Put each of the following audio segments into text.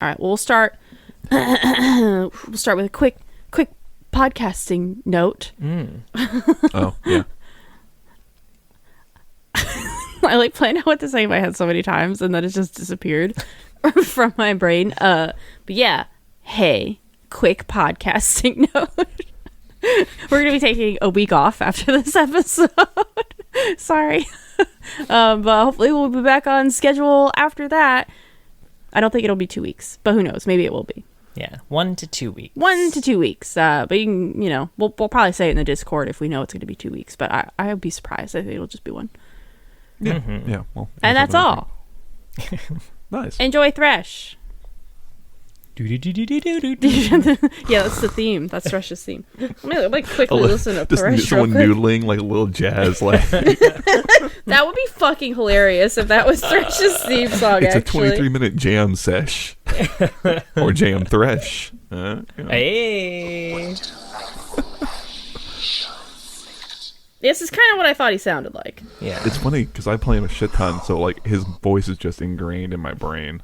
All right, well, we'll start. We'll start with a quick podcasting note. Oh, yeah. I like planned out what to say in my head so many times, and then it just disappeared from my brain. But yeah, hey, quick podcasting note. We're gonna be taking a week off after this episode. Sorry, but hopefully we'll be back on schedule after that. I don't think it'll be 2 weeks, but who knows? Maybe it will be. Yeah, 1 to 2 weeks. 1 to 2 weeks. But you can, we'll probably say it in the Discord if we know it's going to be 2 weeks. But I would be surprised. I think it'll just be 1. Yeah, yeah. Well, and that's all. Nice. Enjoy Thresh. Yeah, that's the theme. That's Thresh's theme. Let me quickly listen to just Thresh. someone noodling like a little jazz, like that would be fucking hilarious if that was Thresh's theme song. it's actually. a 23-minute jam sesh or jam thresh. Hey. This is kind of what I thought he sounded like. Yeah. It's funny because I play him a shit ton, so like his voice is just ingrained in my brain.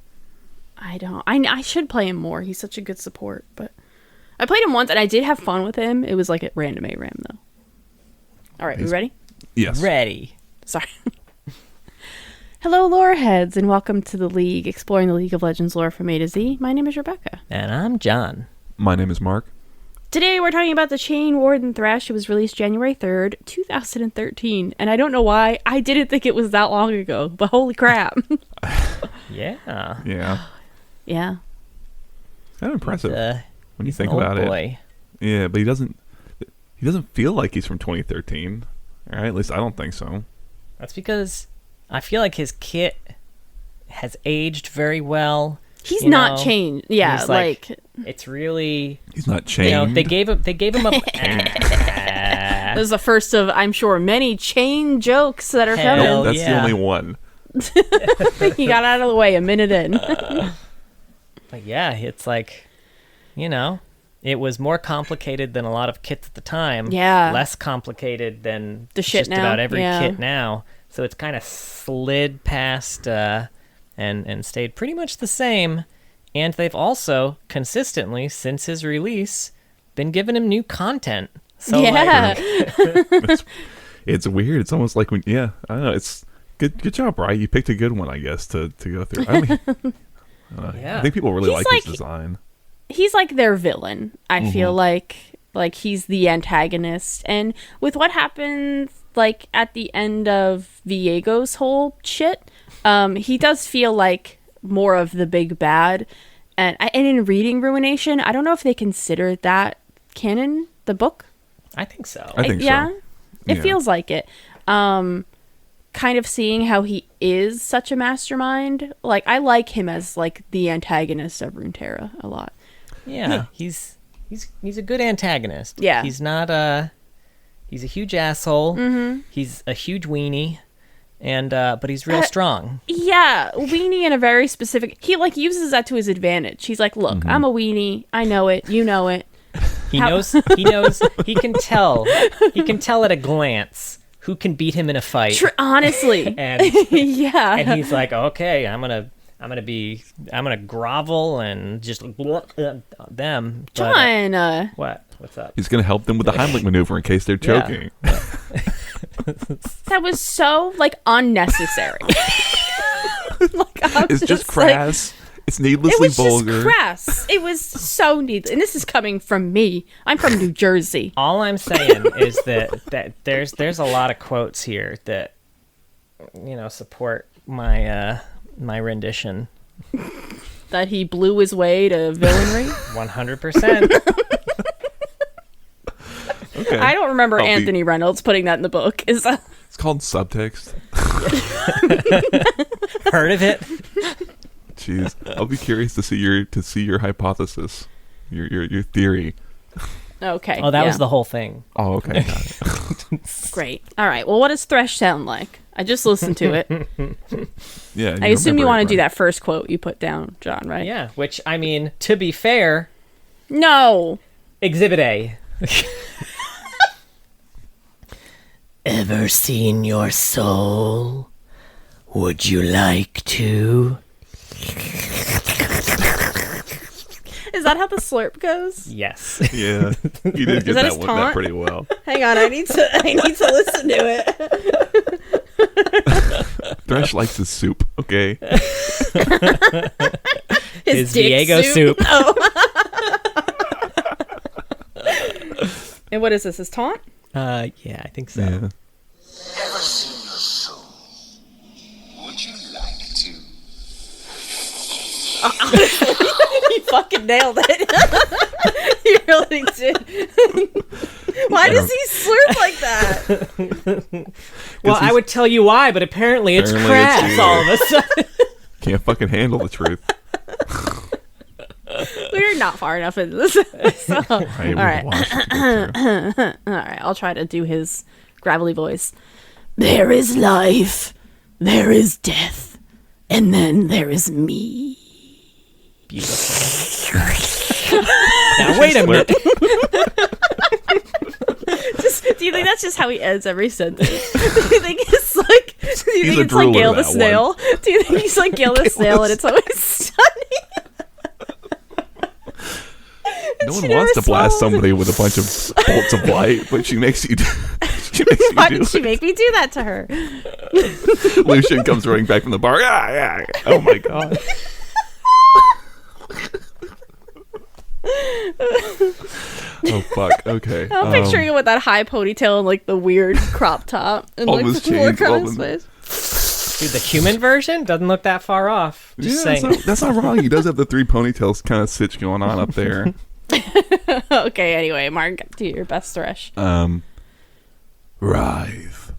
I should play him more. He's such a good support, but I played him once and I did have fun with him. It was like at random ARAM though. All right, we ready? Yes. Ready. Sorry. Hello, lore heads, and welcome to the League, exploring the League of Legends lore from A to Z. My name is Rebecca. And I'm John. My name is Mark. Today we're talking about the Chain Warden Thresh. It was released January 3rd, 2013, and I don't know why. I didn't think it was that long ago, but holy crap. Yeah. Yeah. Yeah. Kind of impressive when you think old about boy. it. Yeah, but he doesn't feel like he's from 2013. All right, at least I don't think so. That's because I feel like his kit has aged very well. He's not changed. Yeah, He's like it's really. He's not chained. They gave him a. this is the first of, I'm sure, many chain jokes that are coming. Hell That's the yeah. only one. He got out of the way a minute in. But yeah, it's like, it was more complicated than a lot of kits at the time. Yeah. Less complicated than The shit just now. about every Yeah. kit now. So it's kind of slid past and stayed pretty much the same. And they've also consistently, since his release, been giving him new content. So Yeah. It's weird. It's almost like I don't know. It's good job, Riot. You picked a good one, I guess, to go through. I mean, Yeah. I think people really He's like his like- design. He's like their villain. I feel like he's the antagonist. And with what happened like at the end of Viego's whole shit, he does feel like more of the big bad. And in reading Ruination, I don't know if they consider that canon, the book. I think so. I think yeah, so. it Yeah. feels like it. Kind of seeing how he is such a mastermind. Like, I like him as like the antagonist of Runeterra a lot. Yeah, he's a good antagonist. Yeah. He's not he's a huge asshole. Mm-hmm. He's a huge weenie, and but he's real strong. Yeah, weenie in a very specific. He like uses that to his advantage. He's like, "Look, I'm a weenie. I know it. You know it." He knows. He can tell. He can tell at a glance who can beat him in a fight. Honestly, And yeah. and he's like, okay, I'm gonna grovel and just them. But, John, what's up? He's going to help them with the Heimlich maneuver in case they're Yeah. choking. that was so like unnecessary. It's just crass. It's needlessly It was vulgar. just crass. It was so needless. And this is coming from me. I'm from New Jersey. All I'm saying is that there's a lot of quotes here that support my my rendition. That he blew his way to villainry. 100%. Okay. I don't remember I'll be- Anthony Reynolds putting that in the book. Is that? It's called subtext. Heard of it? Jeez, I'll be curious to see your hypothesis, your theory. Okay. Oh, that yeah. was the whole thing. Oh, okay. Got it. Great. All right. Well, what does Thresh sound like? I just listened to it. Yeah. I assume you want to do that first quote you put down, John, right? Yeah, which, I mean, to be fair, No. Exhibit A. Ever seen your soul? Would you like to? Is that how the slurp goes? Yes. Yeah, you did get that one that pretty well. Hang on, I need to listen to it. Thresh likes his soup. Okay. His Diego soup. Oh. And what is this? His taunt? Yeah, I think so. Yeah. Ever seen your soul? Would you like to? You fucking nailed it. You really did. Why does he slurp like that? Well, I would tell you why, but apparently it's crass all of a sudden. Can't fucking handle the truth. We're not far enough into this. So, all right. All right, I'll try to do his gravelly voice. There is life, there is death, and then there is me. Beautiful. Now wait a minute. Do you think that's just how he ends every sentence? Do you think it's like? Do you think it's like Gale the Snail? Do you think he's like Gale the Snail and it's always sunny? No one wants to blast somebody with a bunch of bolts of light, but she makes you. Why did she make me do that to her? Lucian comes running back from the bar. Oh my god. Oh fuck. Okay. I'm picturing him with that high ponytail and like the weird crop top and all like his the chains, look on all his the- face. Dude, the human version doesn't look that far off. Just saying. That's not wrong. He does have the 3 ponytails kind of sitch going on up there. Okay. Anyway, Mark, do your best Thresh. Writhe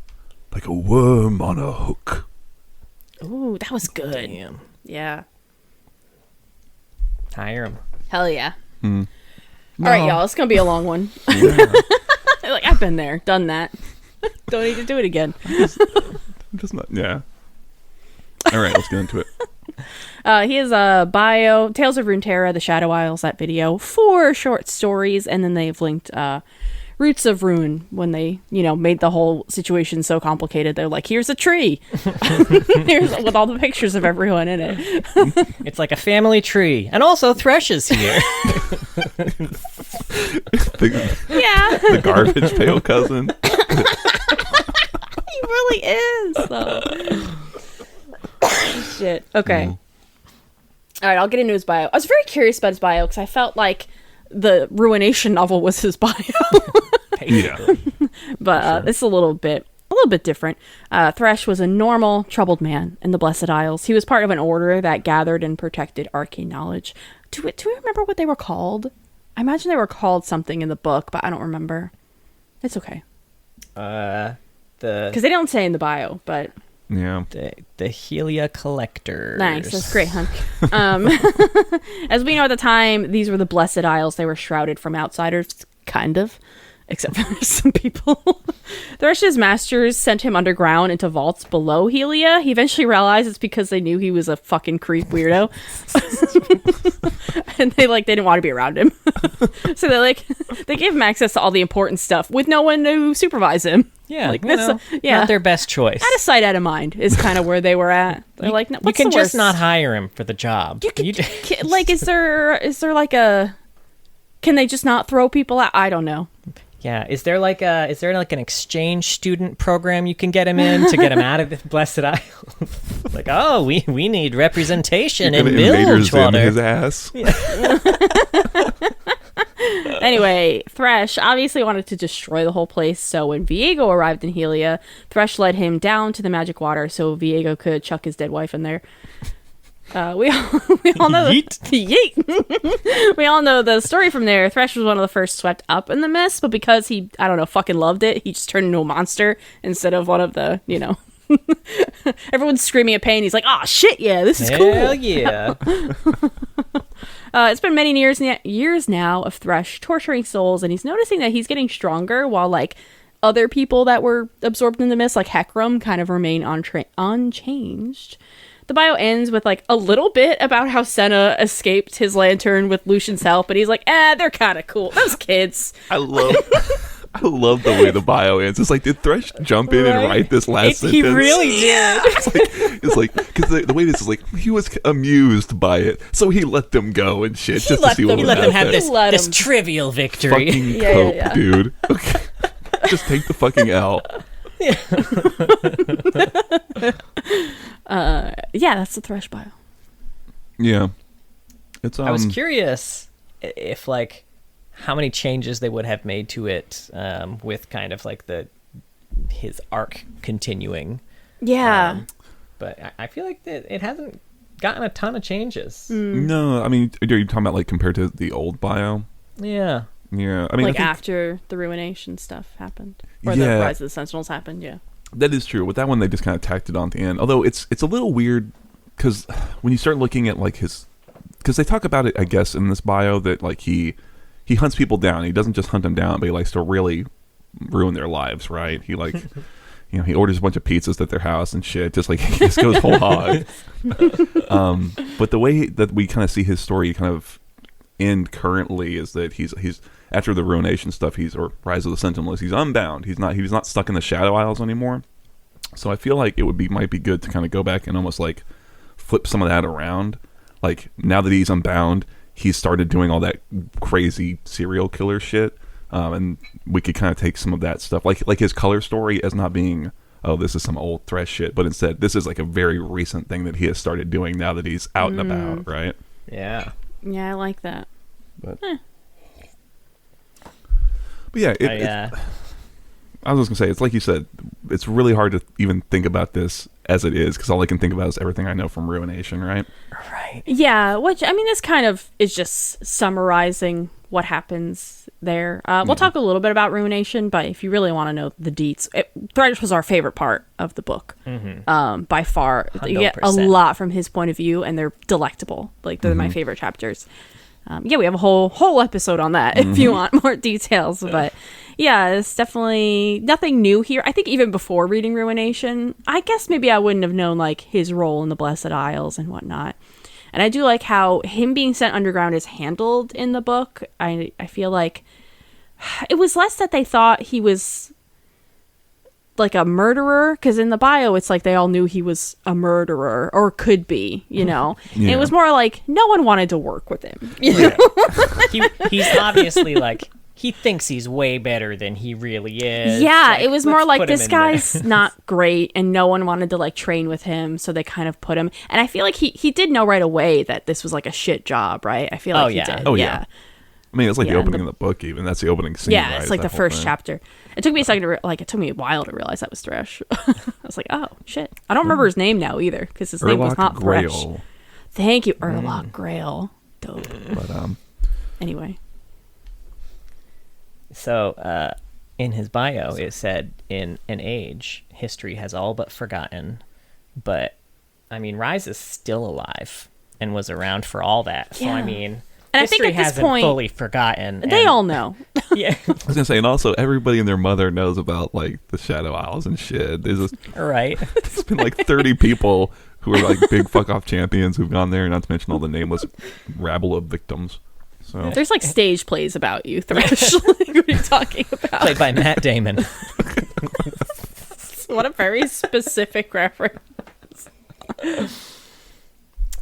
like a worm on a hook. Ooh, that was good. Damn. Yeah. Hire him. Hell yeah. No. All right, y'all. It's gonna be a long one. Yeah. Like I've been there, done that. Don't need to do it again. Just not. Yeah. All right, let's get into it. He has a bio, Tales of Runeterra, the Shadow Isles, that video, 4 short stories, and then they've linked Roots of Rune when they, made the whole situation so complicated. They're like, here's a tree. Here's with all the pictures of everyone in it. It's like a family tree. And also Thresh is here. The garbage pail cousin. He really is, though. Shit. Okay. All right, I'll get into his bio. I was very curious about his bio because I felt like the Ruination novel was his bio. Yeah. But it's a little bit different. Thresh was a normal, troubled man in the Blessed Isles. He was part of an order that gathered and protected arcane knowledge. Do we remember what they were called? I imagine they were called something in the book, but I don't remember. It's okay. Because they don't say in the bio, but... Yeah. The Helia Collectors. Nice, that's great, hon. As we know at the time, these were the Blessed Isles. They were shrouded from outsiders, kind of, except for some people. Thresh's masters sent him underground into vaults below Helia. He eventually realized it's because they knew he was a fucking creep weirdo. And they didn't want to be around him. So they gave him access to all the important stuff with no one to supervise him. Yeah, yeah, not their best choice. Out of sight, out of mind is kind of where they were at. They're like, no, you can the just worst? not hire him for the job. You can, is there like a? Can they just not throw people out? I don't know. Yeah, is there like an exchange student program you can get him in to get him out of the Blessed Isle? Like, oh, we need representation in Bilgewater. His ass. Yeah. Anyway, Thresh obviously wanted to destroy the whole place, so when Viego arrived in Helia, Thresh led him down to the magic water so Viego could chuck his dead wife in there. We all know Yeet. We all know the story from there. Thresh was one of the first swept up in the mess, but because he, I don't know, fucking loved it, he just turned into a monster instead of one of the, everyone's screaming at pain. He's like, oh shit, yeah, this is cool. Hell yeah. It's been many years now of Thresh torturing souls, and he's noticing that he's getting stronger while other people that were absorbed in the mist, like Hecarim, kind of remain unchanged. The bio ends with a little bit about how Senna escaped his lantern with Lucian's help, and he's like, they're kind of cool. Those kids. I love I love the way the bio ends. It's like, did Thresh jump in and write this last sentence? He really did. It's like because the way this is like, he was amused by it, so he let them go and shit just to see what He would let them have happen. this trivial victory. Fucking Yeah, cope, yeah. dude. Okay. Just take the fucking L. Yeah, that's the Thresh bio. Yeah. It's I was curious if like how many changes they would have made to it with kind of like his arc continuing. Yeah. But I feel like it hasn't gotten a ton of changes. No, I mean, are you talking about like compared to the old bio? Yeah. Yeah, I mean, Like I think after the Ruination stuff happened. Or Yeah. the Rise of the Sentinels happened, yeah. that is true. With that one, they just kind of tacked it on at the end. Although it's a little weird because when you start looking at like because they talk about it, I guess, in this bio that like he hunts people down. He doesn't just hunt them down, but he likes to really ruin their lives, right? He like, he orders a bunch of pizzas at their house and shit. Just like he just goes whole hog. But the way that we kind of see his story kind of end currently is that he's after the Ruination stuff, or Rise of the Sentinels, he's unbound. He's not stuck in the Shadow Isles anymore. So I feel like might be good to kind of go back and almost like flip some of that around. Like now that he's unbound, he's started doing all that crazy serial killer shit, and we could kind of take some of that stuff, like his color story, as not being, oh, this is some old Thresh shit, but instead this is like a very recent thing that he has started doing now that he's out and about, right? Yeah. Yeah, I like that. But yeah, I was just gonna say, it's like you said, it's really hard to even think about this as it is, because all I can think about is everything I know from Ruination, right? Right. Yeah, which, I mean, this kind of is just summarizing what happens there. We'll talk a little bit about Ruination, but if you really want to know the deets, Thresh was our favorite part of the book. By far. You get a 100%. lot from his point of view, and they're delectable. Like, they're my favorite chapters. Yeah, we have a whole episode on that if you want more details. But yeah, it's definitely nothing new here. I think even before reading Ruination, I guess maybe I wouldn't have known like his role in the Blessed Isles and whatnot. And I do like how him being sent underground is handled in the book. I feel like it was less that they thought he was like a murderer, because in the bio it's like they all knew he was a murderer or could be, you know. Yeah. It was more like no one wanted to work with him, you know? He's obviously like, he thinks he's way better than he really is. Yeah, Like, it was let's more like put him this in there. guy's not great and no one wanted to like train with him, so they kind of put him. And I feel like he did know right away that this was like a shit job, right? I feel like he did. Oh, yeah. I mean, it's like Yeah, the and opening of the book, even. That's the opening scene, Yeah, right? it's like That the whole first thing. chapter. It took me a second it took me a while to realize that was Thresh. I was like, oh shit. I don't remember his name now either, because his name was Urlach not Thresh. Grail. Thank you, Urlach Grail. Dope. But, Anyway. So, in his bio, it said, in an age, history has all but forgotten. But, I mean, Rise is still alive and was around for all that. So, I Yeah. mean, And I think history at this hasn't point, fully forgotten. they and- all know. Yeah, I was gonna say, and also everybody and their mother knows about like the Shadow Isles and shit. There's right. been like 30 people who are like big fuck off champions who've gone there, not to mention all the nameless rabble of victims. So There's like stage plays about you, Thresh. Like, what are you talking about? Played by Matt Damon. What a very specific reference.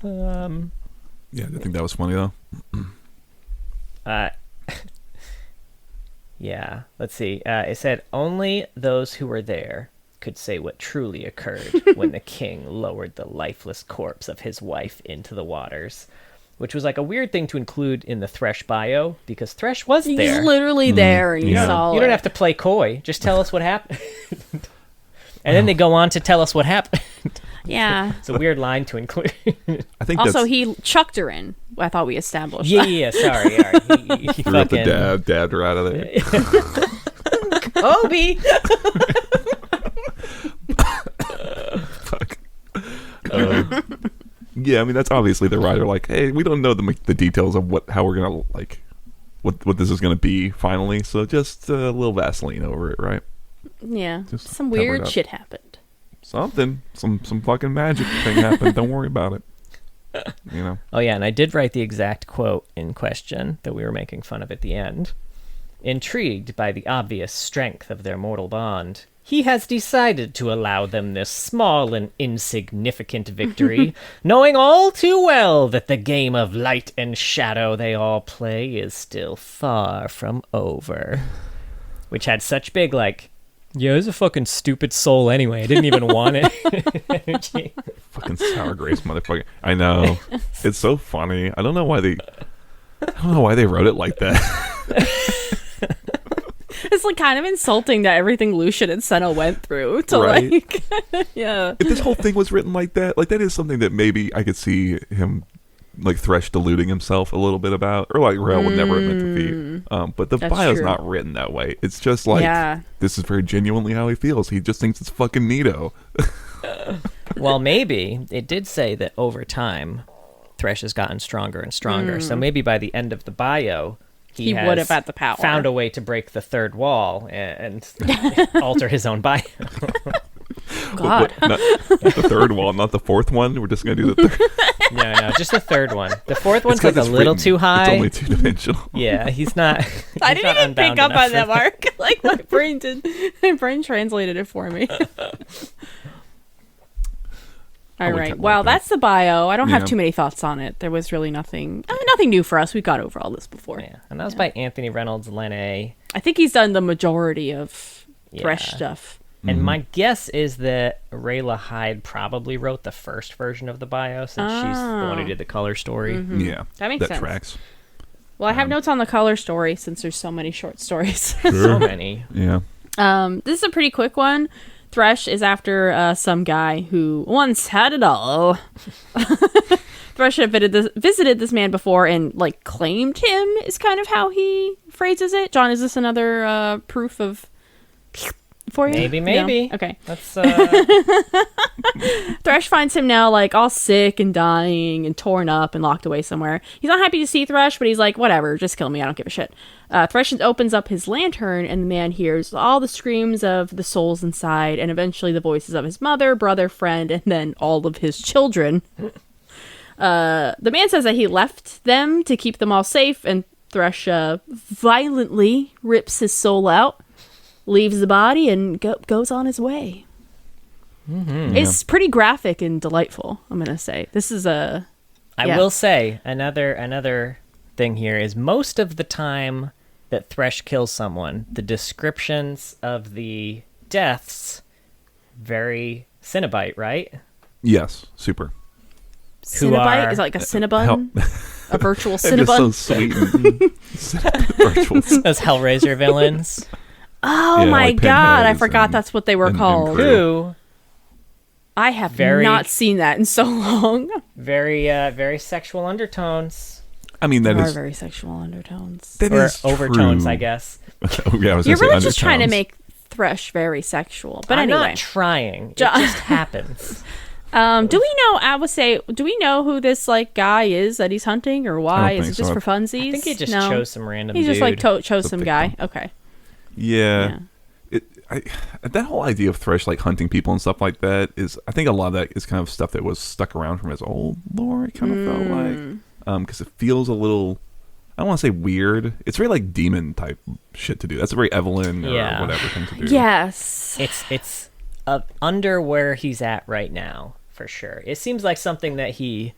yeah, I think that was funny though. Yeah, let's see. It said, only those who were there could say what truly occurred when the king lowered the lifeless corpse of his wife into the waters. Which was like a weird thing to include in the Thresh bio, because Thresh was He's there. literally there, and you Yeah. saw You don't it. have to play coy. Just tell us what happened. And then they go on to tell us what happened. Yeah. It's a weird line to include. I think Also, that's he chucked her in. I thought we established Yeah, that. yeah, sorry. All right. He threw up the fucking... dad right out of there. Obi! Fuck. Yeah, I mean that's obviously the writer. Like, hey, we don't know the details of how we're gonna like what this is gonna be finally. So just a little Vaseline over it, right? Yeah. Just Some cover it weird up. shit happened. Something, some fucking magic thing happened. Don't worry about it. You know. Oh, yeah, and I did write the exact quote in question that we were making fun of at the end. Intrigued by the obvious strength of their mortal bond, he has decided to allow them this small and insignificant victory, knowing all too well that the game of light and shadow they all play is still far from over. Which had such big, like, yeah, it was a fucking stupid soul anyway. I didn't even want it. Energy. Fucking sour grapes, motherfucker. I know. It's so funny. I don't know why they wrote it like that. It's like kind of insulting that everything Lucian and Senna went through to Right. like, yeah. If this whole thing was written like that is something that maybe I could see him, like Thresh, deluding himself a little bit about, or like Rail would never admit defeat. But the That's bio's true. not written that way. It's just like, this is very genuinely how he feels. He just thinks it's fucking neato. Well, maybe it did say that over time, Thresh has gotten stronger and stronger. So maybe by the end of the bio, He has would have had the power. found a way to break the third wall and alter his own bio. God. Not the third wall, not the fourth one. We're just gonna do the third. No, just the third one. The fourth one's 'cause like a it's little written- too high. It's only two-dimensional. Yeah, he's not. I he's didn't not even pick unbound up enough on that, for Mark. Like my brain did. My brain translated it for me. All would right. check Well, like that. that's the bio. I don't have Yeah. too many thoughts on it. There was really nothing new for us. We got over all this before. Yeah, and that was by Anthony Reynolds Lene. I think he's done the majority of Thresh Yeah. stuff. And my guess is that Rayla Hyde probably wrote the first version of the bio since she's the one who did the color story. Yeah, That makes sense. tracks. Well, I have notes on the color story since there's so many short stories. So many. Yeah. This is a pretty quick one. Thresh is after some guy who once had it all. Thresh had visited this man before and like claimed him is kind of how he phrases it. John, is this another proof of for you? Maybe. No? Okay. That's Thresh finds him now like all sick and dying and torn up and locked away somewhere. He's not happy to see Thresh, but he's like, whatever, just kill me. I don't give a shit. Thresh opens up his lantern and the man hears all the screams of the souls inside and eventually the voices of his mother, brother, friend, and then all of his children. The man says that he left them to keep them all safe, and Thresh violently rips his soul out, leaves the body, and goes on his way. It's pretty graphic and delightful, I'm gonna say. This is a I will say another thing here is most of the time that Thresh kills someone, the descriptions of the deaths very Cinnabite, right? Yes. Super. Who Cinnabite? are- Is it like a Cinnabun? A virtual They're just so Cinnabun? sweet. Virtual. Those Hellraiser villains Oh Yeah, my like god, I pinheads forgot and- that's what they were and called. crew. who I have Very- not seen that in so long. very sexual undertones I mean, that There are is very sexual undertones. that or is overtones, true. I guess. Oh, yeah, I was You're gonna say really just trying to undertones. make Thresh very sexual. But I'm anyway. not trying. It Jo- just happens. Do we know, I would say, do we know who this like guy is that he's hunting or why? don't Is think it just so. for funsies? I think he just No. chose some random He dude. just like chose The some big guy. one. Okay. Yeah. That whole idea of Thresh like hunting people and stuff like that is, I think a lot of that is kind of stuff that was stuck around from his old lore. It kind of felt like, because it feels a little, I don't want to say weird. It's very like demon type shit to do. That's a very Evelyn or Yeah. whatever thing to do. Yes. It's under where he's at right now for sure. It seems like something that he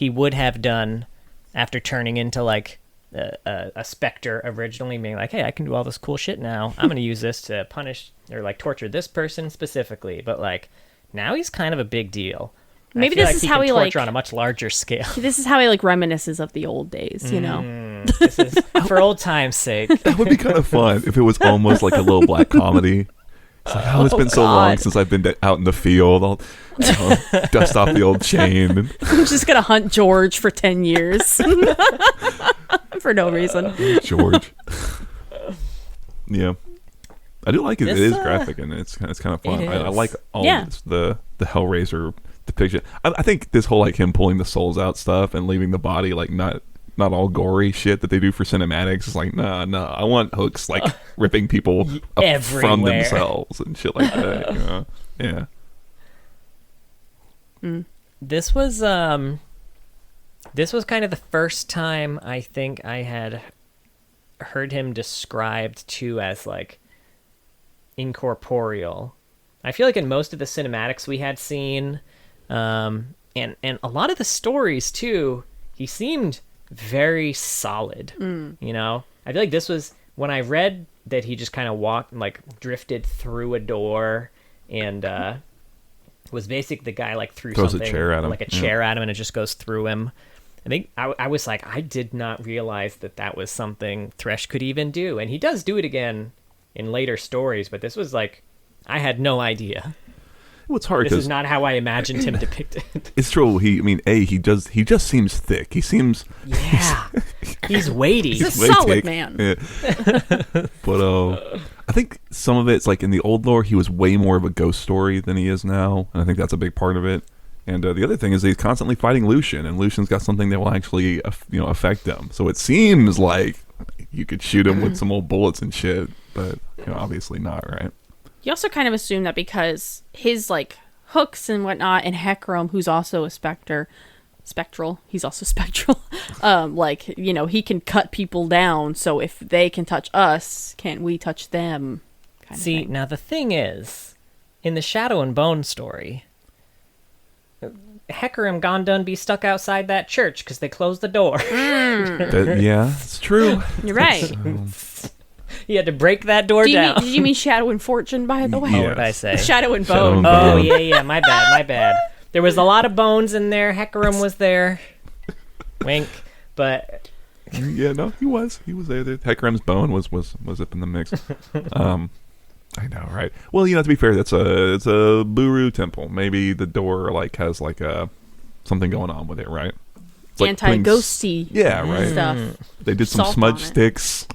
would have done after turning into like a specter originally, being like, hey, I can do all this cool shit now. I'm gonna use this to punish or like torture this person specifically. But like now he's kind of a big deal. And I Maybe feel this like is he how can he, torture like- on a much larger scale. This is how he like reminisces of the old days, you know? This is for old times' sake. That would be kind of fun if it was almost like a little black comedy. It's like, oh, it's been so long God. since I've been out in the field. I'll dust off the old chain. And, I'm just gonna hunt George for 10 years. For no reason. George. Yeah. I do like it. This, It is graphic and it's kind of fun. It I is. like all Yeah. this, the Hellraiser depiction. I think this whole like him pulling the souls out stuff and leaving the body like not all gory shit that they do for cinematics. It's like nah. I want hooks like ripping people up from Everywhere. themselves and shit like that. You know? Yeah. This was kind of the first time I think I had heard him described too as like incorporeal. I feel like in most of the cinematics we had seen, and a lot of the stories too, he seemed very solid. You know, I feel like this was when I read that he just kind of drifted through a door and was basically the guy like threw Throws something a chair at him. like a chair at him and it just goes through him. I think I was like, I did not realize that was something Thresh could even do, and he does do it again in later stories, but this was like, I had no idea. What's hard This because is not how I imagined him depicted. it's true. He just seems thick. He seems Yeah, he's weighty. He's a way solid thick. man. Yeah. But I think some of it's like in the old lore, he was way more of a ghost story than he is now, and I think that's a big part of it. And the other thing is he's constantly fighting Lucian, and Lucian's got something that will actually affect him. So it seems like you could shoot him with some old bullets and shit, but obviously not, right? You also kind of assume that because his like hooks and whatnot, and Hecarim, who's also a spectral, he's also spectral. He can cut people down. So if they can touch us, can't we touch them? Kind of See, thing. now the thing is, in the Shadow and Bone story, Hecarim Gondun be stuck outside that church because they closed the door. Yeah, it's true. You're right. He had to break that door down. Did you mean Shadow and Fortune, by the way? Yeah. What did I say? Shadow and Shadow Bone. and Oh, Bone. yeah, my bad. There was a lot of bones in there. Hecarim was there. Wink. But Yeah, no, he was there. Hecarim's bone was up in the mix. I know, right? Well, to be fair, it's a Buru temple. Maybe the door has something going on with it, right? It's like putting Anti-ghosty right. stuff. They did some Salt smudge on it. sticks.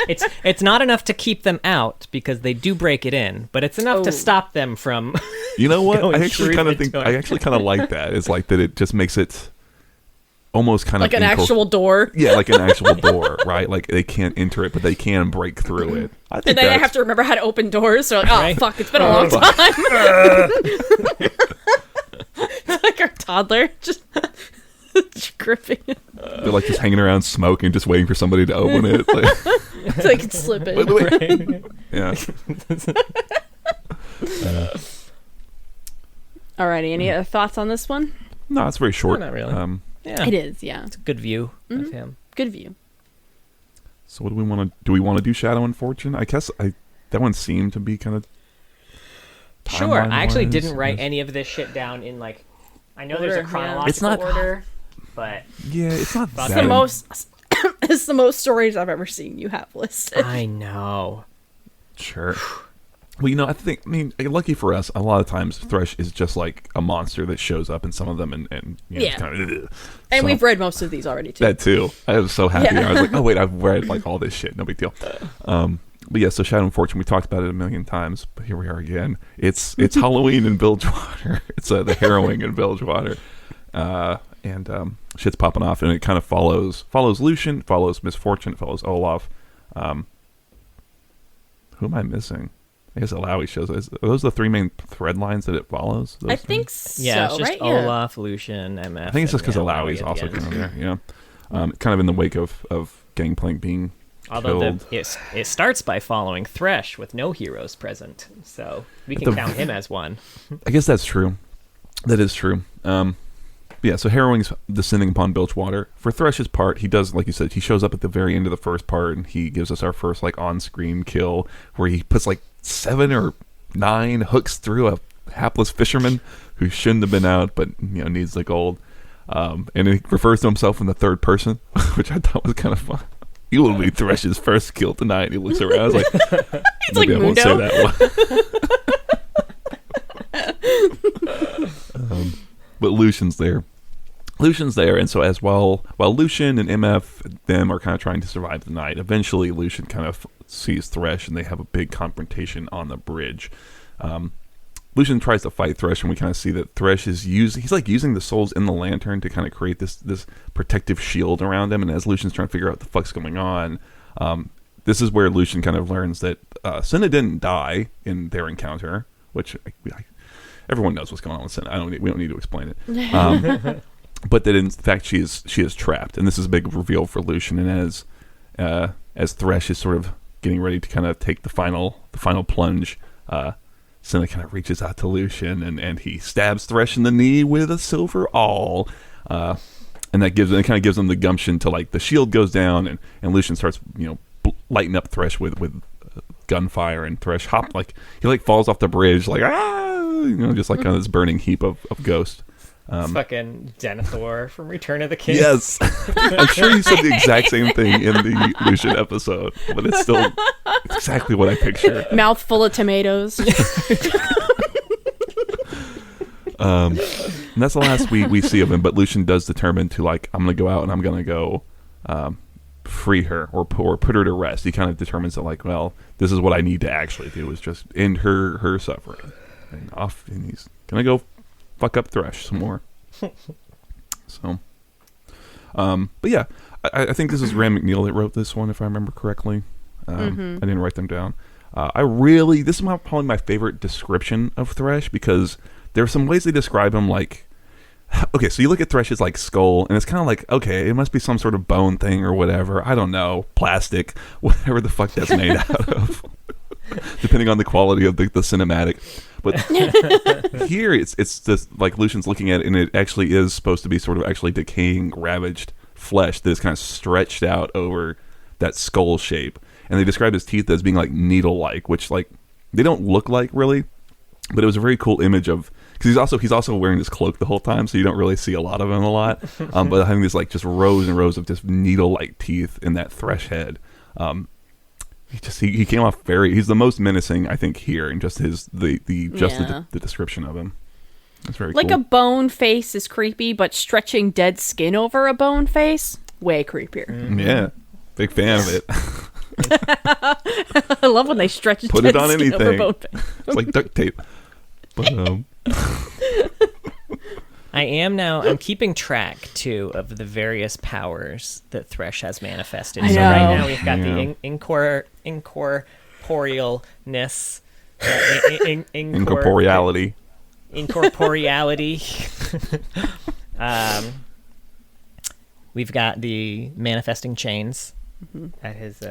it's not enough to keep them out because they do break it in, but it's enough to Oh. stop them from. You know what? Going I actually through kind the of think door. I actually kind of like that. It's like that. It just makes it almost kind Like of an actual door. Yeah, like an actual door, right? Like they can't enter it, but they can break through it. I think And then I that's- have to remember how to open doors. So like, oh Right. fuck, it's been a long time. It's like our toddler just gripping it They're like just hanging around smoking, just waiting for somebody to open it. Like, so I can slip wait, in. wait. Yeah. Alrighty, any other thoughts on this one? No, it's very short. No, not really. Yeah, It is, yeah. it's a good view of him. Good view. So what do we want to do? We want to do Shadow and Fortune? I guess that one seemed to be kind of Sure, I actually timeline-wise, didn't write yes. any of this shit down in like. I know there's Order, a yeah. chronological It's not- order, but Yeah, it's not It's that. It's the most it's the most stories I've ever seen you have listed. I know. Sure. Well, I think, lucky for us, a lot of times Thresh is just like a monster that shows up in some of them and Yeah. kind of. And we've read most of these already too. That too. I was so happy. Yeah. I was like, oh wait, I've read like all this shit. No big deal. But yeah, so Shadow and Fortune, we talked about it a million times, but here we are again. It's Halloween in Bilgewater. It's the harrowing in Bilgewater, and shit's popping off, and it kind of follows Lucian, follows Misfortune, follows Olaf. Who am I missing? I guess Alawi shows. Are those the three main thread lines that it follows? I Those think things? so, Yeah, it's just right? Yeah. Olaf, Lucian, MF. I think it's just because and, Alawi's Alawi at also the end. kind of there. Yeah, kind of in the wake of Gangplank being Although killed. it starts by following Thresh with no heroes present, so we can The- count him as one. I guess that's true. That is true. Yeah, so harrowing's descending upon Bilgewater. For Thresh's part, he does, like you said, he shows up at the very end of the first part, and he gives us our first on-screen kill, where he puts 7 or 9 hooks through a hapless fisherman who shouldn't have been out, but needs the gold. And he refers to himself in the third person, which I thought was kind of fun. You will be Thresh's first kill tonight. He looks around, I was like, It's like maybe I won't say Mundo. that one. But Lucian's there, and so as while Lucian and MF them are kind of trying to survive the night, eventually Lucian kind of sees Thresh, and they have a big confrontation on the bridge. Lucian tries to fight Thresh, and we kind of see that Thresh is using the souls in the lantern to kind of create this protective shield around him. And as Lucian's trying to figure out what the fuck's going on, this is where Lucian kind of learns that Senna didn't die in their encounter, which everyone knows what's going on with Senna. We don't need to explain it. But that in fact she is trapped, and this is a big reveal for Lucian. And as Thresh is sort of getting ready to kind of take the final plunge, Senna kind of reaches out to Lucian and he stabs Thresh in the knee with a silver awl, and it kind of gives him the gumption to like the shield goes down and Lucian starts lighting up Thresh with gunfire, and Thresh he falls off the bridge just like on this burning heap of ghost. It's fucking Denethor from Return of the King. Yes. I'm sure you said the exact same thing in the Lucian episode, but it's still exactly what I picture. Mouth full of tomatoes. And that's the last we see of him, but Lucian does determine to I'm going to go out and I'm going to go free her or put her to rest. He kind of determines that this is what I need to actually do, is just end her suffering. And he's going to go fuck up Thresh some more. So, but yeah, I think this is Rand McNeil that wrote this one, if I remember correctly. I didn't write them down. This is probably my favorite description of Thresh, because there are some ways they describe him okay, so you look at Thresh's skull, and it's kind of okay, it must be some sort of bone thing or whatever. I don't know, plastic, whatever the fuck that's made out of, depending on the quality of the cinematic. But here it's just Lucian's looking at it, and it actually is supposed to be sort of actually decaying, ravaged flesh that is kind of stretched out over that skull shape. And they describe his teeth as being needle-like, which they don't look like really, but it was a very cool image of, because he's also wearing this cloak the whole time, so you don't really see a lot of him a lot. But having this just rows and rows of just needle-like teeth in that Thresh head. He came off he's the most menacing, I think, here, and just the description of him. It's very cool. A bone face is creepy, but stretching dead skin over a bone face, way creepier. Mm-hmm. Yeah, big fan of it. I love when they stretch Put dead it on skin anything. over bone face. It's like duct tape. But I'm keeping track too of the various powers that Thresh has manifested. I So know. right now we've got the incorporealness, incorporeality. We've got the manifesting chains. That is,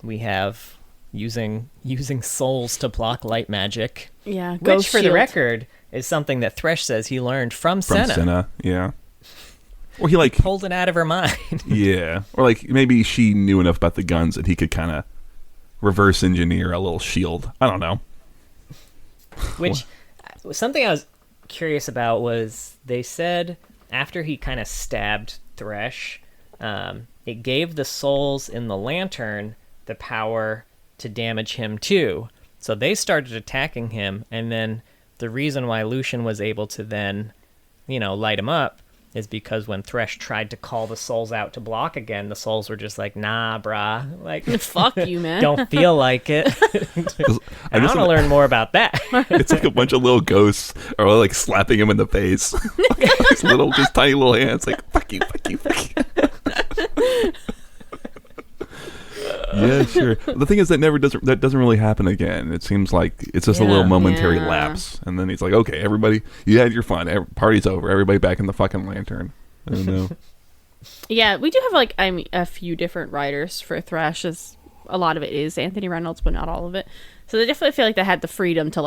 we have using souls to block light magic. Yeah, Which, ghost for the shield. record, is something that Thresh says he learned from Senna. Yeah. Or he Pulled it out of her mind. Yeah. Or maybe she knew enough about the guns that he could kind of reverse engineer a little shield. I don't know. Which, something I was curious about was, they said after he kind of stabbed Thresh, it gave the souls in the lantern the power to damage him too. So they started attacking him, and then the reason why Lucian was able to then, light him up is because when Thresh tried to call the souls out to block again, the souls were just nah, brah. Fuck you, man. Don't feel like it. I want to learn more about that. It's a bunch of little ghosts are slapping him in the face. These just tiny little hands, fuck you, fuck you, fuck you. Yeah, sure. The thing is that doesn't really happen again. It seems like it's just a little momentary lapse, and then he's like, "Okay, everybody, you had your fun. Party's over. Everybody back in the fucking lantern." I don't know. Yeah, we do have a few different writers for Thresh. A lot of it is Anthony Reynolds, but not all of it. So they definitely feel like they had the freedom to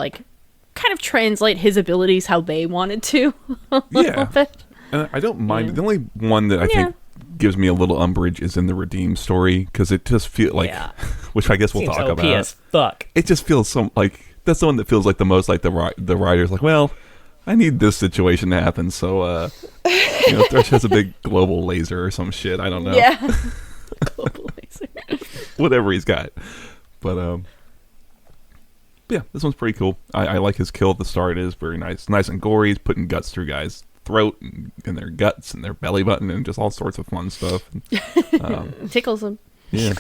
kind of translate his abilities how they wanted to. A little bit. And I don't mind. The only one that I think gives me a little umbrage is in the Redeem story, because it just feels which I guess we'll talk OP about. as fuck. It just feels that's the one that feels the most the writer's well, I need this situation to happen, so Thresh has a big global laser or some shit. I don't know. Yeah. Global laser. Whatever he's got. But yeah, this one's pretty cool. I like his kill at the start. It is very nice and gory. He's putting guts through guys' throat and their guts and their belly button and just all sorts of fun stuff. Tickles him. Yeah.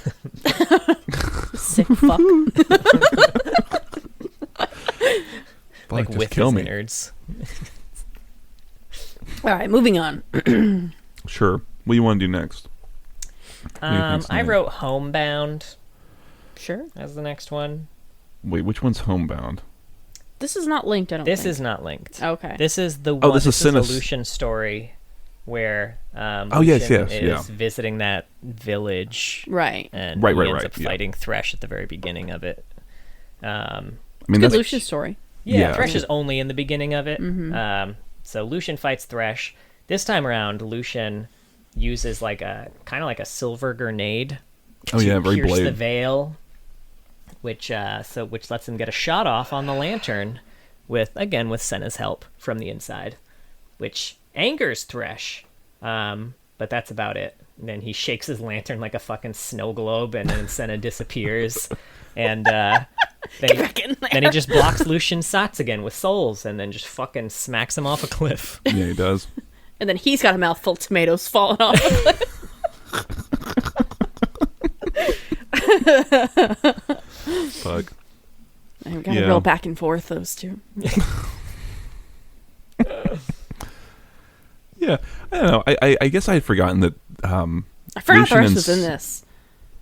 Sick fuck. Fuck, just with kill his me. innards. All right, moving on. Sure. What do you want to do next? I wrote Homebound Sure. as the next one. Wait, which one's Homebound? This is not linked, I don't This think. is not linked. Okay. This is the Oh, one. this is the Sinus. Lucian story where Oh, yes, Lucian yes, is visiting that village, Right. and Right, he right, ends right, up yeah. fighting Thresh at the very beginning of it. I mean, Good that's Lucian story. Yeah, Yeah. Thresh is only in the beginning of it. So Lucian fights Thresh. This time around, Lucian uses like a kind of like a silver grenade Oh, yeah, very pierce the blade. veil, which lets him get a shot off on the lantern with Senna's help from the inside, which angers Thresh. But that's about it. And then he shakes his lantern like a fucking snow globe, and then Senna disappears. And then he just blocks Lucian's shots again with souls, and then just fucking smacks him off a cliff. Yeah, he does. And then he's got a mouthful of tomatoes falling off. Fuck. I've got Yeah. a real back and forth, those two. Yeah, I don't know. I guess I had forgotten that. I forgot Lucian Thresh and was in this.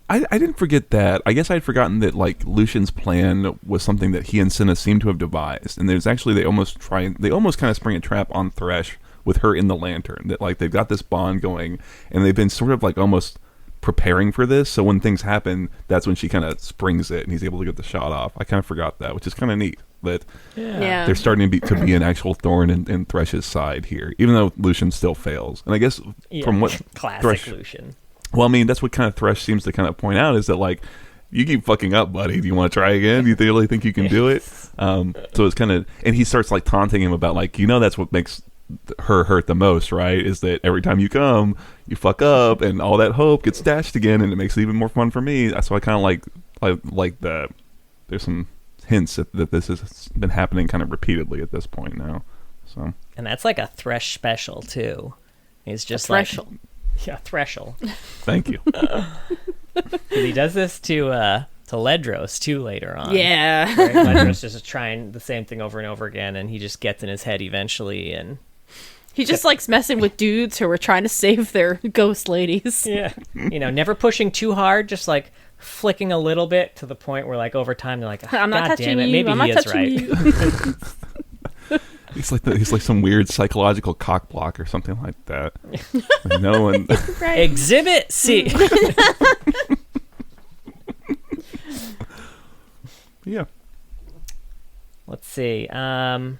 I didn't forget that. I guess I'd forgotten that like Lucian's plan was something that he and Senna seem to have devised, and there's actually they almost kind of spring a trap on Thresh with her in the lantern. That like they've got this bond going, and they've been sort of like almost preparing for this. So when things happen, that's when she kind of springs it, and he's able to get the shot off. I kind of forgot that, which is kind of neat. That Yeah. they're starting to be an actual thorn in Thresh's side here, even though Lucian still fails. And I guess from what classic Thresh, Lucian. well, I mean, that's what kind of Thresh seems to kind of point out is that, like, you keep fucking up, buddy. Do you want to try again? Do you really think you can do it? So it's kind of, and he starts, like, taunting him about, like, that's what makes her hurt the most, right? Is that every time you come, you fuck up, and all that hope gets dashed again, and it makes it even more fun for me. So I kind of like that. There's some hints that this has been happening kind of repeatedly at this point now. So, And that's like a Thresh special, too. He's just Threshel. Yeah, Threshel. thank you. He does this to Ledros too later on. Yeah. Right? Ledros is just trying the same thing over and over again, and he just gets in his head eventually. And He just likes messing with dudes who are trying to save their ghost ladies. yeah, never pushing too hard, just like flicking a little bit to the point where, like, over time they're like, I'm not God touching damn it, you. maybe I'm he not is touching right. you. He's like some weird psychological cock block or something like that. Like, no one. Right. Exhibit C. Yeah. Let's see. Yeah,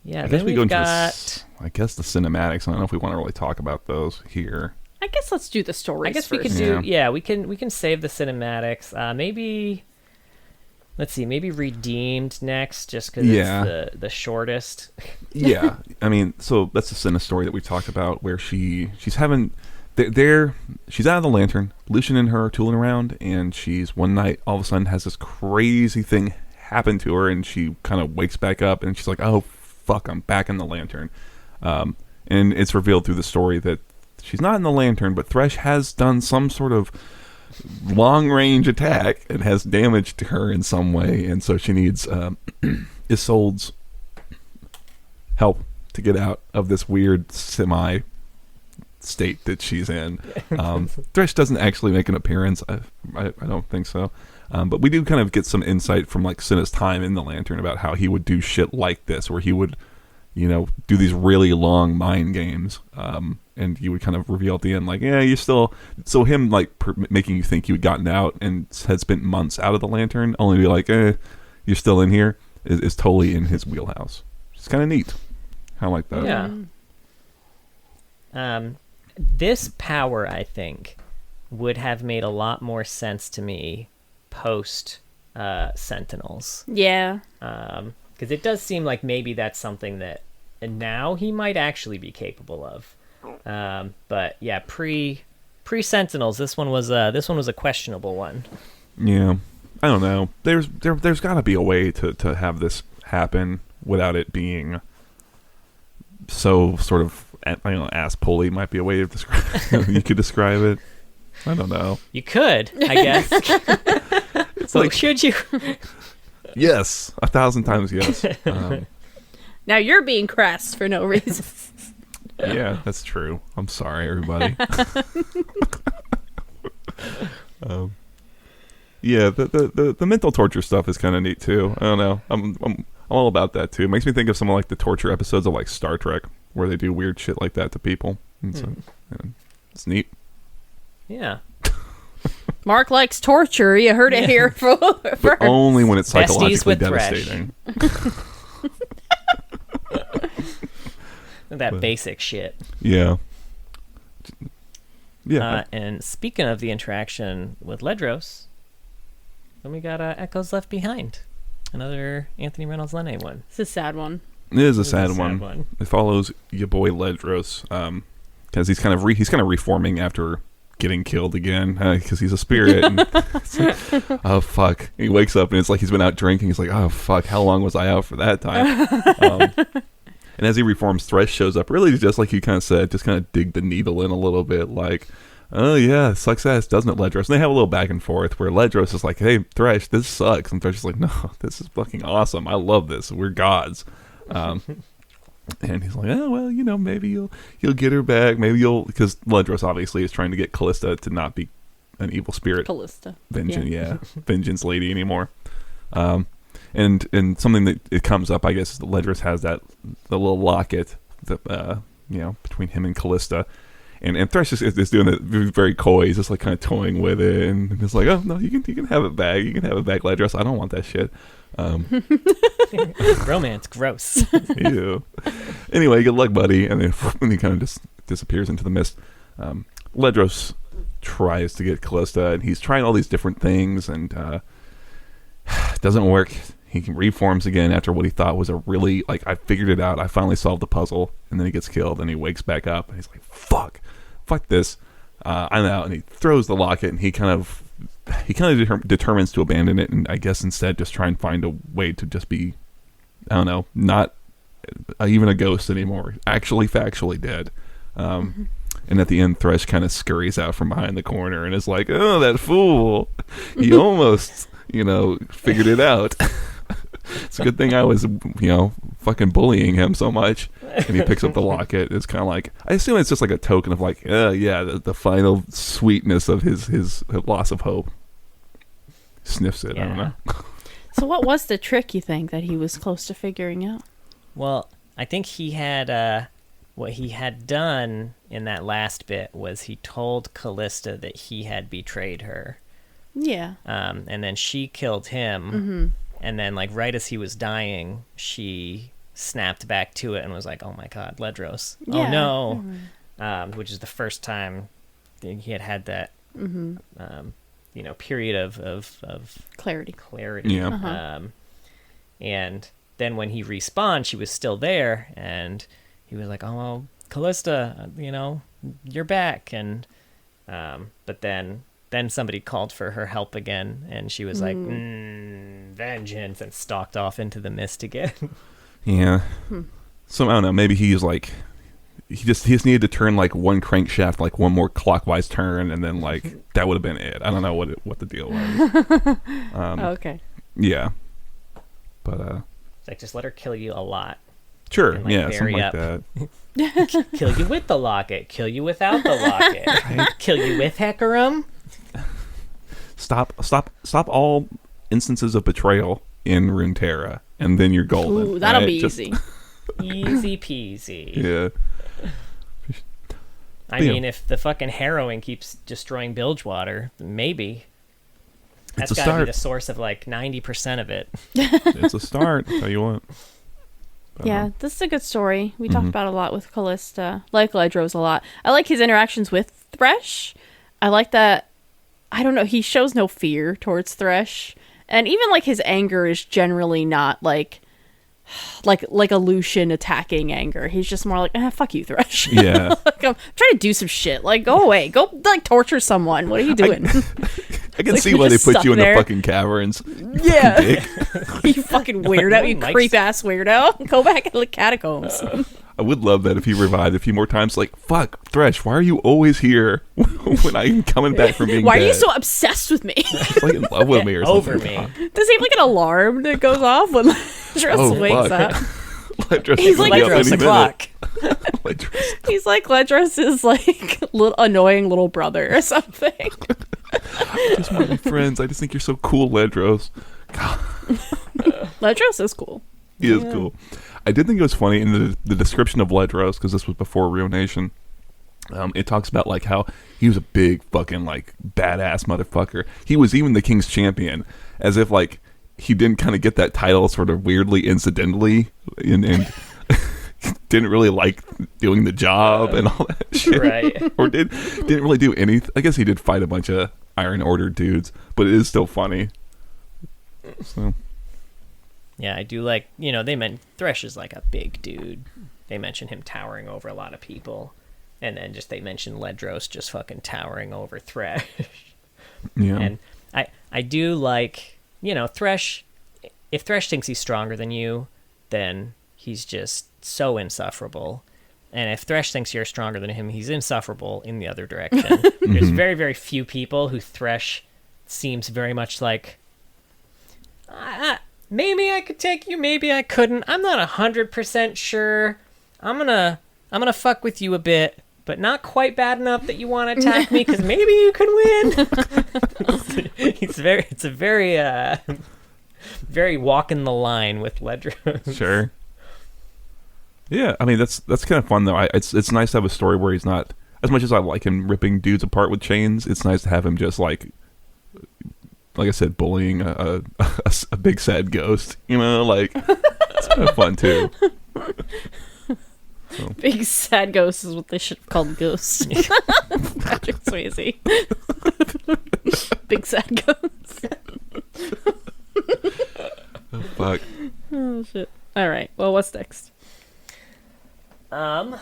I guess then we go we've into got. the cinematics. I don't know if we want to really talk about those here. I guess let's do the stories I guess first. we could do. Yeah, we can save the cinematics. Maybe. Let's see. Maybe Redeemed next, just because it's the shortest. Yeah, I mean, so that's the Cinna story that we talked about, where she's having. She's out of the lantern. Lucian and her are tooling around, and she's one night all of a sudden has this crazy thing happen to her, and she kind of wakes back up, and she's like, "Oh fuck, I'm back in the lantern." And it's revealed through the story that she's not in the lantern, but Thresh has done some sort of long-range attack and has damaged her in some way, and so she needs Isolde's help to get out of this weird semi state that she's in. Thresh doesn't actually make an appearance. I don't think so. But we do kind of get some insight from like Cinna's time in the Lantern about how he would do shit like this, where he would, do these really long mind games. And you would kind of reveal at the end, like, yeah, you're still. So him like making you think you had gotten out and had spent months out of the Lantern, only to be like, you're still in here, is totally in his wheelhouse. It's kind of neat. I like that. Yeah. This power, I think, would have made a lot more sense to me post Sentinels. Yeah. Because it does seem like maybe that's something that now he might actually be capable of. But yeah, pre Sentinels, this one was a questionable one. Yeah, I don't know. There's got to be a way to have this happen without it being so sort of, ass pulley might be a way of describe. You could describe it. I don't know. You could, I guess. It's So like, should you? yes, 1,000 times yes. Now you're being crass for no reason. Yeah, that's true. I'm sorry, everybody. Yeah, the mental torture stuff is kind of neat too. I don't know. I'm all about that too. It makes me think of some of like the torture episodes of like Star Trek, where they do weird shit like that to people. And so, it's neat. Yeah. Mark likes torture. You heard it here But first. only when it's Besties psychologically with Thresh. devastating. That basic shit. Yeah. Yeah. And speaking of the interaction with Ledros, then we got Echoes Left Behind. Another Anthony Reynolds Lene one. It's a sad one. It is a sad one. It follows your boy Ledros, because he's kind of reforming after getting killed again, because he's a spirit. And it's like, oh fuck! He wakes up and it's like he's been out drinking. He's like, oh fuck! How long was I out for that time? And as he reforms, Thresh shows up. Really, just like you kind of said, just kind of dig the needle in a little bit, like. Oh yeah, sucks ass, doesn't it, Ledros? And they have a little back and forth where Ledros is like, "Hey, Thresh, this sucks," and Thresh is like, "No, this is fucking awesome. I love this. We're gods." And he's like, "Oh well, maybe you'll get her back. Maybe you'll," because Ledros obviously is trying to get Callista to not be an evil spirit, vengeance lady anymore. And something that it comes up, I guess, is that Ledros has the little locket that between him and Callista. And Thresh is doing it very coy. He's just like kind of toying with it, and it's like, oh no, you can have it back. You can have it back, Ledros. I don't want that shit. Romance, gross. Ew. Anyway, good luck, buddy. And then he kind of just disappears into the mist. Ledros tries to get Callista, and he's trying all these different things, and it doesn't work. He reforms again after what he thought was a really, I figured it out. I finally solved the puzzle. And then he gets killed, and he wakes back up, and he's like, fuck this. I'm out. And he throws the locket, and he kind of determines to abandon it, and I guess instead just try and find a way to just be, I don't know, not even a ghost anymore. Actually, factually dead. And at the end, Thresh kind of scurries out from behind the corner and is like, oh, that fool. He almost, figured it out. It's a good thing I was, fucking bullying him so much. And he picks up the locket. It's kind of like, I assume it's just like a token of the final sweetness of his loss of hope. Sniffs it. Yeah. I don't know. So what was the trick, you think, that he was close to figuring out? Well, I think he had, what he had done in that last bit was he told Callista that he had betrayed her. Yeah. And then she killed him. Mm-hmm. And then, right as he was dying, she snapped back to it and was like, oh my god, Ledros. Yeah. Oh no. Mm-hmm. Which is the first time he had that, period of clarity. Yeah. Uh-huh. And then when he respawned, she was still there, and he was like, oh, well, Callista, you're back. And, but then somebody called for her help again, and she was like, vengeance, and stalked off into the mist again. Yeah. So I don't know, maybe he's like, he just needed to turn one crankshaft, one more clockwise turn, and then that would have been it. I don't know what the deal was. Okay. Yeah. But just let her kill you a lot. Sure. And, yeah, something like that. Kill you with the locket. Kill you without the locket. Right? Kill you with Hecarim. Stop all instances of betrayal in Runeterra, and then you're golden. Ooh, that'll be easy. Easy peasy. Yeah. I mean, if the fucking harrowing keeps destroying Bilgewater, maybe. That's gotta be the source of 90% of it. It's a start, I'll tell you what. Yeah, this is a good story. We talked about a lot with Callista. Like Ledros a lot. I like his interactions with Thresh. I like that, I don't know, he shows no fear towards Thresh. And even his anger is generally not like a Lucian attacking anger. He's just more like, fuck you, Thresh. Yeah. I'm trying to do some shit. Go away. Go torture someone. What are you doing? I can see why they put you in the fucking caverns. Yeah. You fucking weirdo. You creep ass weirdo. Go back in the catacombs. I would love that if he revived a few more times. Fuck, Thresh, why are you always here when I'm coming back from being Why dead? are you so obsessed with me? He's in love with me or something. Over me. Does he have an alarm that goes off when Ledros wakes up? He's like Ledros the clock. He's like Ledros' annoying little brother or something. I just want to be friends. I just think you're so cool, Ledros. Ledros is cool. He is cool. I did think it was funny in the description of Ledros, because this was before Ruination. It talks about like how he was a big fucking like badass motherfucker. He was even the king's champion, as if like he didn't kind of get that title sort of weirdly incidentally, and didn't really like doing the job and all that shit. Right. Or didn't really do anything. I guess he did fight a bunch of Iron Order dudes, but it is still funny. So. Yeah, I do like, they meant Thresh is like a big dude. They mention him towering over a lot of people. And then they mention Ledros just fucking towering over Thresh. Yeah. And I do like, Thresh, if Thresh thinks he's stronger than you, then he's just so insufferable. And if Thresh thinks you're stronger than him, he's insufferable in the other direction. There's very, very few people who Thresh seems very much like, maybe I could take you, maybe I couldn't. I'm not 100% sure. I'm gonna fuck with you a bit, but not quite bad enough that you want to attack me, because maybe you could win. It's a very very walking the line with Ledros. Sure. Yeah, I mean that's kind of fun though. It's nice to have a story where he's not, as much as I like him ripping dudes apart with chains. It's nice to have him just like I said, bullying a big sad ghost. Like it's kind of fun too. So. Big sad ghost is what they should have called Ghost. Patrick Swayze. Big sad ghost. Oh, fuck. Oh shit. All right. Well, what's next? So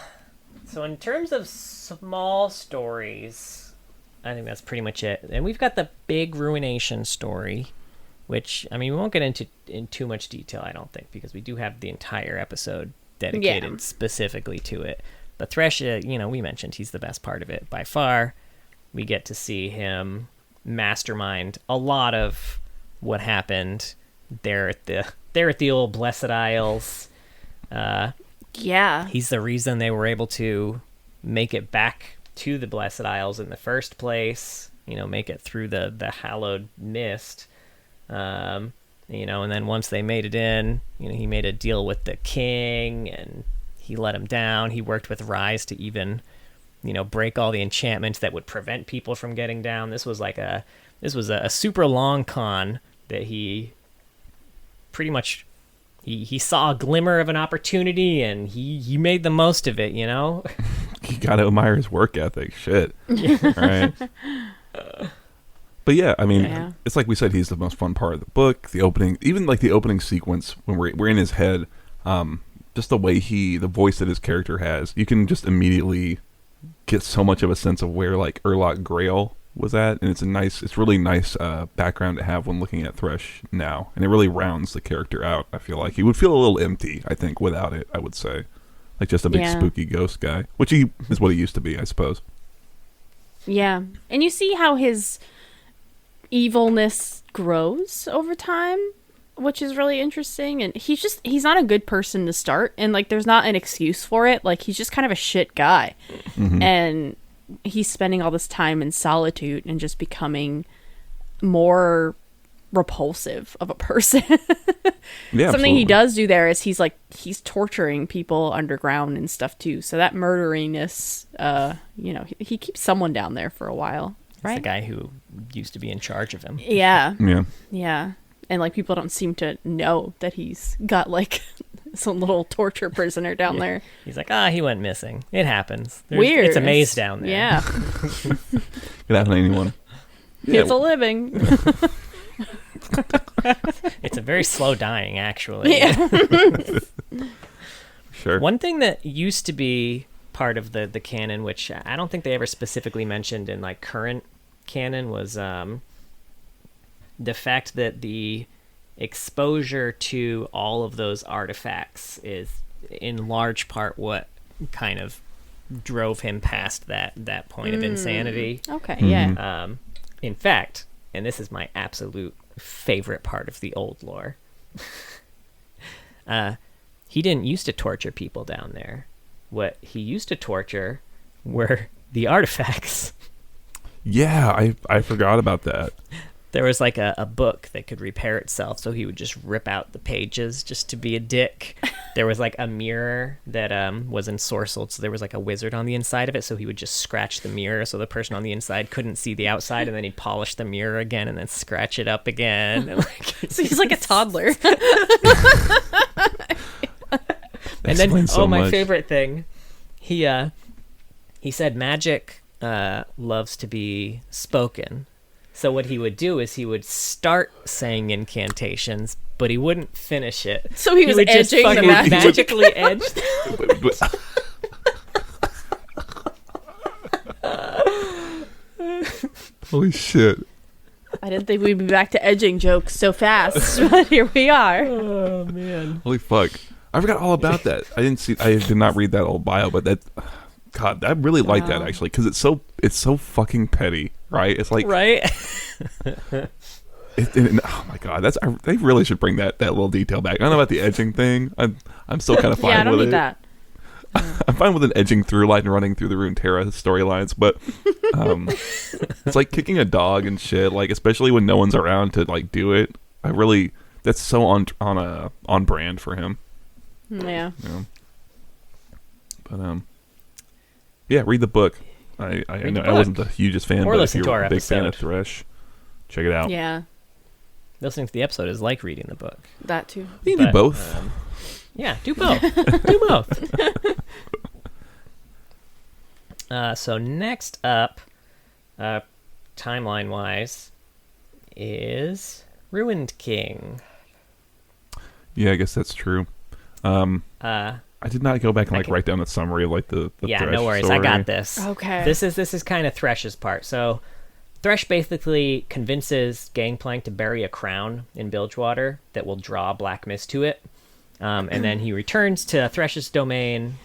in terms of small stories, I think that's pretty much it. And we've got the big Ruination story, which we won't get into in too much detail, I don't think, because we do have the entire episode dedicated specifically to it. But Thresh, we mentioned he's the best part of it by far. We get to see him mastermind a lot of what happened there at the old Blessed Isles. He's the reason they were able to make it back to the Blessed Isles in the first place. Make it through the hallowed mist. And then once they made it in, he made a deal with the king and he let him down. He worked with Rise to even, break all the enchantments that would prevent people from getting down. This was a super long con that he pretty much, he saw a glimmer of an opportunity and he made the most of it, You gotta admire his work ethic. Shit. Right. But yeah, it's like we said, he's the most fun part of the book. The opening, even like the opening sequence when we're in his head, just the way the voice that his character has, you can just immediately get so much of a sense of where like Urlot Grail was at, and it's really nice background to have when looking at Thresh now, and it really rounds the character out. I feel like he would feel a little empty, I think, without it. I would say, like just a big spooky ghost guy, which he is what he used to be, I suppose. Yeah, and you see how his evilness grows over time, which is really interesting. And he's not a good person to start, and like there's not an excuse for it. Like he's just kind of a shit guy. And he's spending all this time in solitude and just becoming more repulsive of a person. Yeah, something he does do there is he's torturing people underground and stuff too, so that murderiness, he keeps someone down there for a while. Right? The guy who used to be in charge of him. Yeah. Yeah. And like people don't seem to know that he's got like some little torture prisoner down there. He's like, he went missing. It happens. Weird. It's a maze down there. Yeah. Could happen to anyone. Yeah. It's a living. It's a very slow dying, actually. Yeah. Sure. One thing that used to be part of the canon, which I don't think they ever specifically mentioned in like current canon, was the fact that the exposure to all of those artifacts is in large part what kind of drove him past that point of insanity. Okay, yeah. In fact, and this is my absolute favorite part of the old lore, he didn't used to torture people down there. What he used to torture were the artifacts. Yeah, I forgot about that. there was like a book that could repair itself, so he would just rip out the pages just to be a dick. There was like a mirror that was ensorcelled, so there was like a wizard on the inside of it, so he would just scratch the mirror so the person on the inside couldn't see the outside, and then he'd polish the mirror again and then scratch it up again. And So he's like a toddler. And then, so my much. favorite thing, he said magic loves to be spoken. So what he would do is he would start saying incantations, but he wouldn't finish it. So he was would just edging the fucking magic. magically edge. Holy shit. I didn't think we'd be back to edging jokes so fast, but here we are. Oh man. Holy fuck. I forgot all about that. I did not read that old bio, but that, God, I really like that actually, because it's so fucking petty, right? It's like, Right? oh my God, they really should bring that little detail back. I don't know about the edging thing. I'm still kind of fine Yeah, I don't with need it. that. I'm fine with an edging through line and running through the Runeterra storylines, but it's like kicking a dog and shit. Like, especially when no one's around to like do it. That's so on brand for him. Yeah. But yeah, read the book. I know I wasn't the hugest fan, Or but if listen to you're our a big fan of episode. Thresh, check it out. Yeah. Listening to the episode is like reading the book. That too. You can do But, both. Yeah, do both. Do both. So next up, timeline-wise, is Ruined King. Yeah, I guess that's true. I did not go back and like write down a summary of like the Yeah, Thresh no worries. story. I got this. Okay. This is kind of Thresh's part. So Thresh basically convinces Gangplank to bury a crown in Bilgewater that will draw black mist to it. And then he returns to Thresh's domain,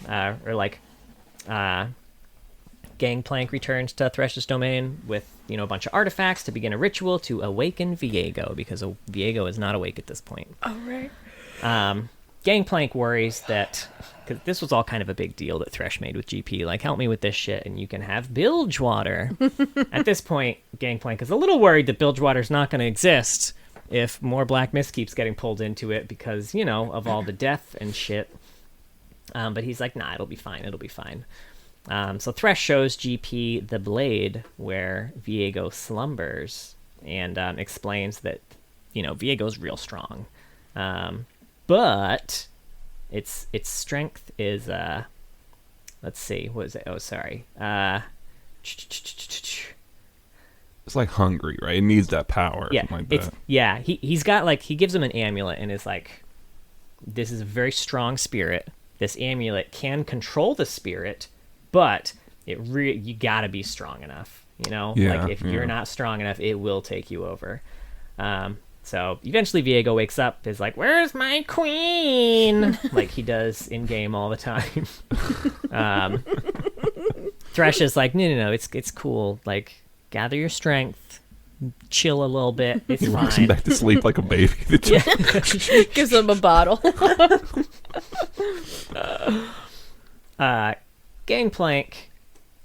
Gangplank returns to Thresh's domain with, a bunch of artifacts to begin a ritual to awaken Viego, because Viego is not awake at this point. Oh, right. Gangplank worries that, because this was all kind of a big deal that Thresh made with GP, like, help me with this shit and you can have Bilgewater. At this point, Gangplank is a little worried that Bilgewater's not going to exist if more black mist keeps getting pulled into it because, of all the death and shit. But he's like, nah, it'll be fine. So Thresh shows GP the blade where Viego slumbers and explains that, Viego's real strong. But its strength is, let's see, what is it? Oh, sorry. It's like hungry, right? It needs that power. Yeah, something like that. He's got like, he gives him an amulet and is like, this is a very strong spirit. This amulet can control the spirit, but you gotta be strong enough, Yeah, like if you're not strong enough, it will take you over. So eventually Viego wakes up, is like, where's my queen? Like he does in game all the time. Thresh is like, no, it's cool. Like, gather your strength, chill a little bit. It's He rocks him fine. back to sleep like a baby. Gives him a bottle. Gangplank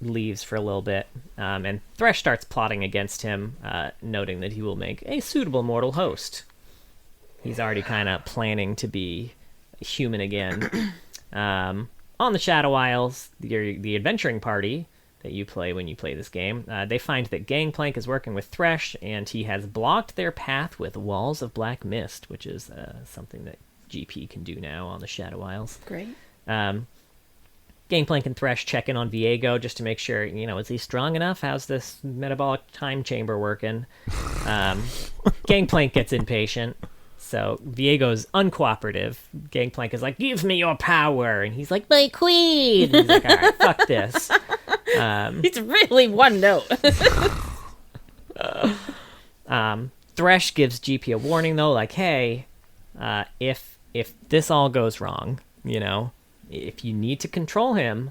leaves for a little bit, and Thresh starts plotting against him, noting that he will make a suitable mortal host. He's already kind of planning to be human again. On the Shadow Isles, the adventuring party that you play when you play this game, they find that Gangplank is working with Thresh, and he has blocked their path with walls of black mist, which is something that GP can do now on the Shadow Isles. Great. Gangplank and Thresh check in on Viego just to make sure, is he strong enough? How's this metabolic time chamber working? Gangplank gets impatient, so Viego's uncooperative. Gangplank is like, give me your power, and he's like, my queen! And he's like, alright, fuck this. He's really one note. Thresh gives GP a warning, though, like, hey, if this all goes wrong, if you need to control him,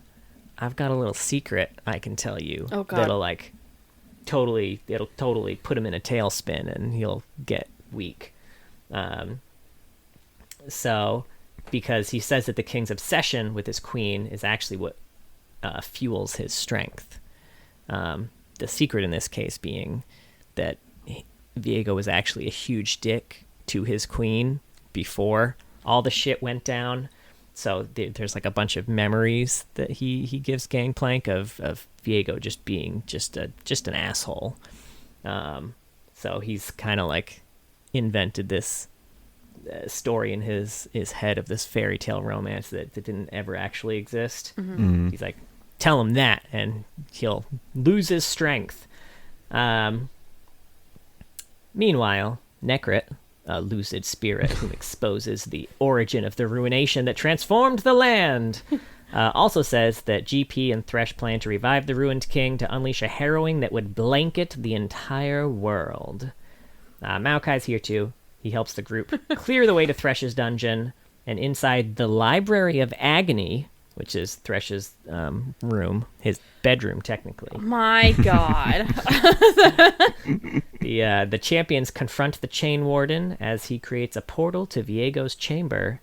I've got a little secret I can tell you. Oh, God. That'll totally put him in a tailspin and he'll get weak. So, because he says that the king's obsession with his queen is actually what fuels his strength. The secret in this case being that Viego was actually a huge dick to his queen before all the shit went down. So there's like a bunch of memories that he gives Gangplank of Viego just being just an asshole. So he's kind of like invented this story in his head of this fairy tale romance that didn't ever actually exist. He's like, tell him that, and he'll lose his strength. Meanwhile, Necrit, a lucid spirit who exposes the origin of the ruination that transformed the land, also says that GP and Thresh plan to revive the ruined king to unleash a harrowing that would blanket the entire world. Maokai's here too. He helps the group clear the way to Thresh's dungeon, and inside the Library of Agony, which is Thresh's room, his bedroom technically. My God. The champions confront the Chain Warden as he creates a portal to Viego's chamber,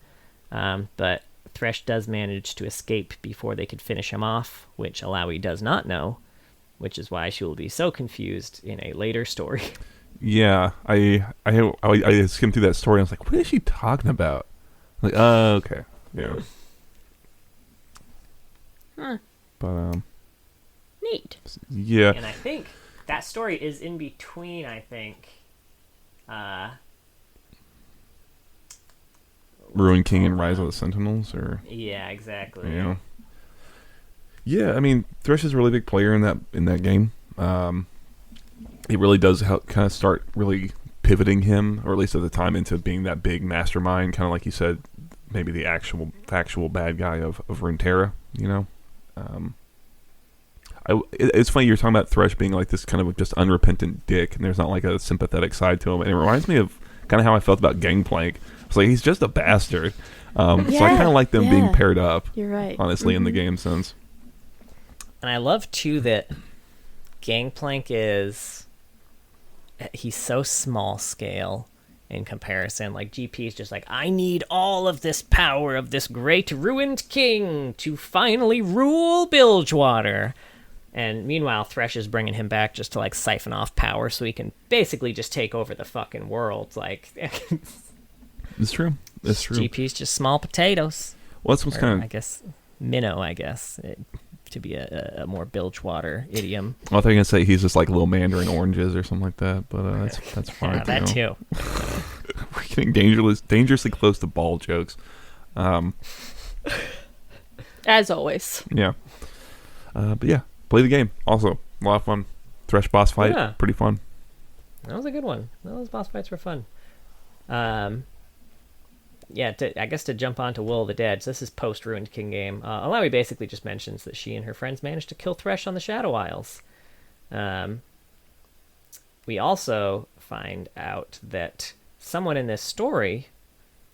but Thresh does manage to escape before they could finish him off, which Alawi does not know, which is why she will be so confused in a later story. Yeah, I skimmed through that story and I was like, what is she talking about? Like, oh, okay. Yeah. Huh. But, Neat. yeah. And I think that story is in between, I think. Ruin King and Rise of the Sentinels, or... Yeah, exactly. Yeah. Yeah, I mean, Thresh is a really big player in that game. It really does help kind of start really pivoting him, or at least at the time, into being that big mastermind, kind of like you said, maybe the actual factual bad guy of Runeterra, you know? It's funny, you're talking about Thresh being like this kind of just unrepentant dick, and there's not like a sympathetic side to him, and it reminds me of kind of how I felt about Gangplank. It's like, he's just a bastard. So I kind of like them being paired up. You're right. Honestly, in the game sense. And I love, too, that Gangplank he's so small scale in comparison. Like, GP is just like, I need all of this power of this great ruined king to finally rule Bilgewater. And meanwhile, Thresh is bringing him back just to, like, siphon off power so he can basically just take over the fucking world. Like, It's true. It's true. GP's just small potatoes. Well, that's what's Or, kind of... I guess, minnow, to be a more Bilgewater idiom. I thought you were going to say he's just like little mandarin oranges or something like that, but that's fine. Yeah, that too. We're getting dangerously close to ball jokes. As always. Yeah. But yeah, play the game. Also, a lot of fun. Thresh boss fight, Yeah. pretty fun. That was a good one. Those boss fights were fun. Yeah, I guess to jump on to Will of the Dead, so this is post-Ruined King game. Alawi basically just mentions that she and her friends managed to kill Thresh on the Shadow Isles. We also find out that someone in this story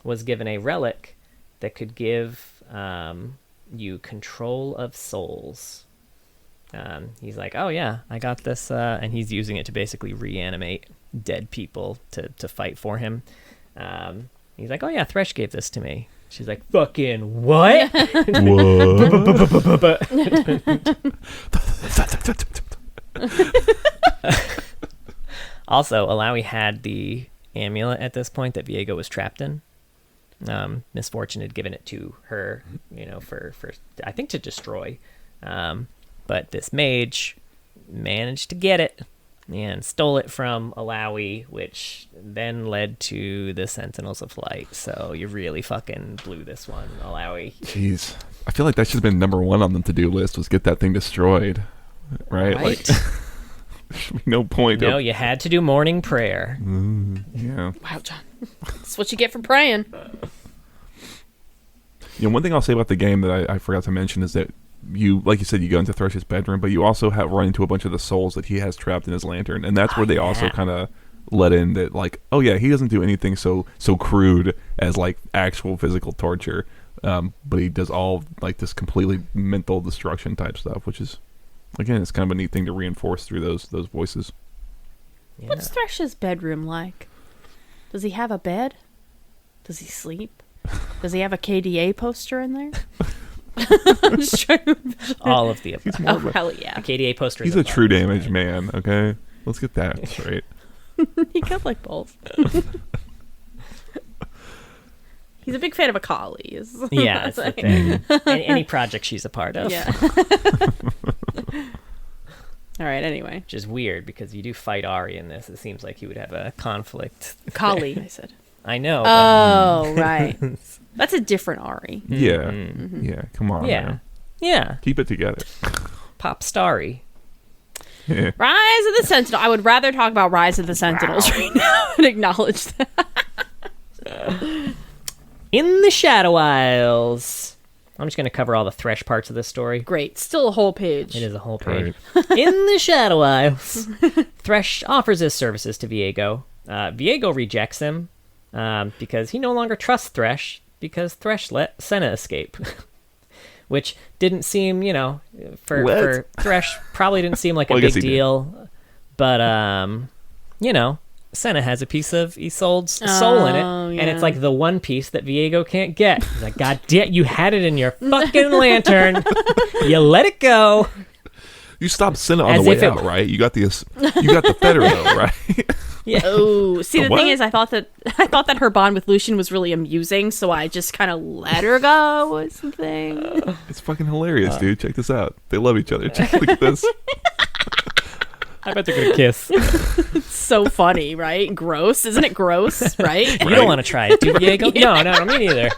was given a relic that could give you control of souls. He's like, oh yeah, I got this, and he's using it to basically reanimate dead people to fight for him. He's like, oh yeah, Thresh gave this to me. She's like, fucking what? Also, Alawi had the amulet at this point that Viego was trapped in. Misfortune had given it to her, for I think to destroy. But this mage managed to get it and stole it from Alawi, which then led to the Sentinels of Light. So you really fucking blew this one, Alawi. Jeez. I feel like that should have been number one on the to-do list, was get that thing destroyed. Right? Like, there should be no point. No, you had to do morning prayer. Yeah. Wow, John. That's what you get for praying. One thing I'll say about the game that I forgot to mention is that you, like you said, you go into Thresh's bedroom, but you also run into a bunch of the souls that he has trapped in his lantern, and that's where they also kind of let in that, like, oh yeah, he doesn't do anything so crude as like actual physical torture, but he does all like this completely mental destruction type stuff, which is, again, it's kind of a neat thing to reinforce through those voices. Yeah. What's Thresh's bedroom like? Does he have a bed? Does he sleep? Does he have a KDA poster in there? I'm just trying to All of the above. He's more Oh, hell yeah. The KDA poster is He's a above. true damage man, okay? Let's get that straight. He could like both. He's a big fan of Akali. Yeah, that's the thing. Any project she's a part of. Yeah. All right, anyway. Which is weird because you do fight Ari in this. It seems like he would have a conflict. Akali, I said. I know. Oh, right. That's a different Ari. Yeah. Yeah. Come on. Yeah. Man. Yeah. Keep it together. Pop Starry. Yeah. Rise of the Sentinel. I would rather talk about Rise of the Sentinels right now and acknowledge that. In the Shadow Isles. I'm just going to cover all the Thresh parts of this story. Great. Still a whole page. It is a whole page. Right. In the Shadow Isles, Thresh offers his services to Viego. Viego rejects him because he no longer trusts Thresh because Thresh let Senna escape. Which didn't seem, for Thresh, probably didn't seem like a big deal. But, Senna has a piece of Isolde's soul in it, and it's like the one piece that Viego can't get. He's like, God damn, you had it in your fucking lantern. You let it go. You stopped Senna on the way out, right? You got the Federo, right? Yeah. Oh, see, the What? thing is, I thought that her bond with Lucian was really amusing, so I just kind of let her go or something. It's fucking hilarious, dude. Check this out. They love each other. Look at this. I bet they're gonna kiss. It's so funny, right? Gross, isn't it gross? Right? You don't want to try it, do you, Viego? Yeah. No, me neither.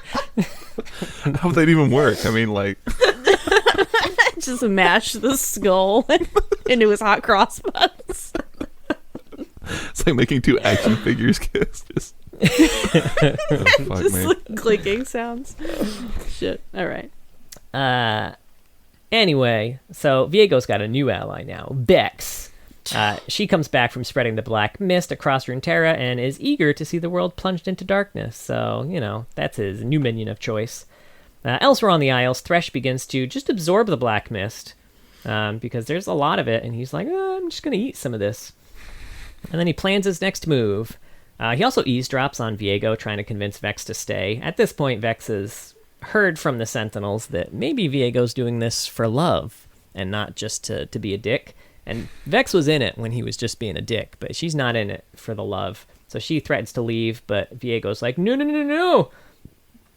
How would that even work? I mean, like, Just mash the skull into his hot cross buns. it's like making two action figures kiss. Just, oh, fuck, Just man. like clicking sounds. Shit. All right. Anyway, so Viego's got a new ally now, Bex. She comes back from spreading the black mist across Runeterra and is eager to see the world plunged into darkness. So, that's his new minion of choice. Elsewhere on the Isles, Thresh begins to just absorb the black mist because there's a lot of it, and he's like, I'm just going to eat some of this. And then he plans his next move. He also eavesdrops on Viego, trying to convince Vex to stay. At this point, Vex has heard from the Sentinels that maybe Viego's doing this for love and not just to be a dick. And Vex was in it when he was just being a dick, but she's not in it for the love. So she threatens to leave, but Viego's like, no,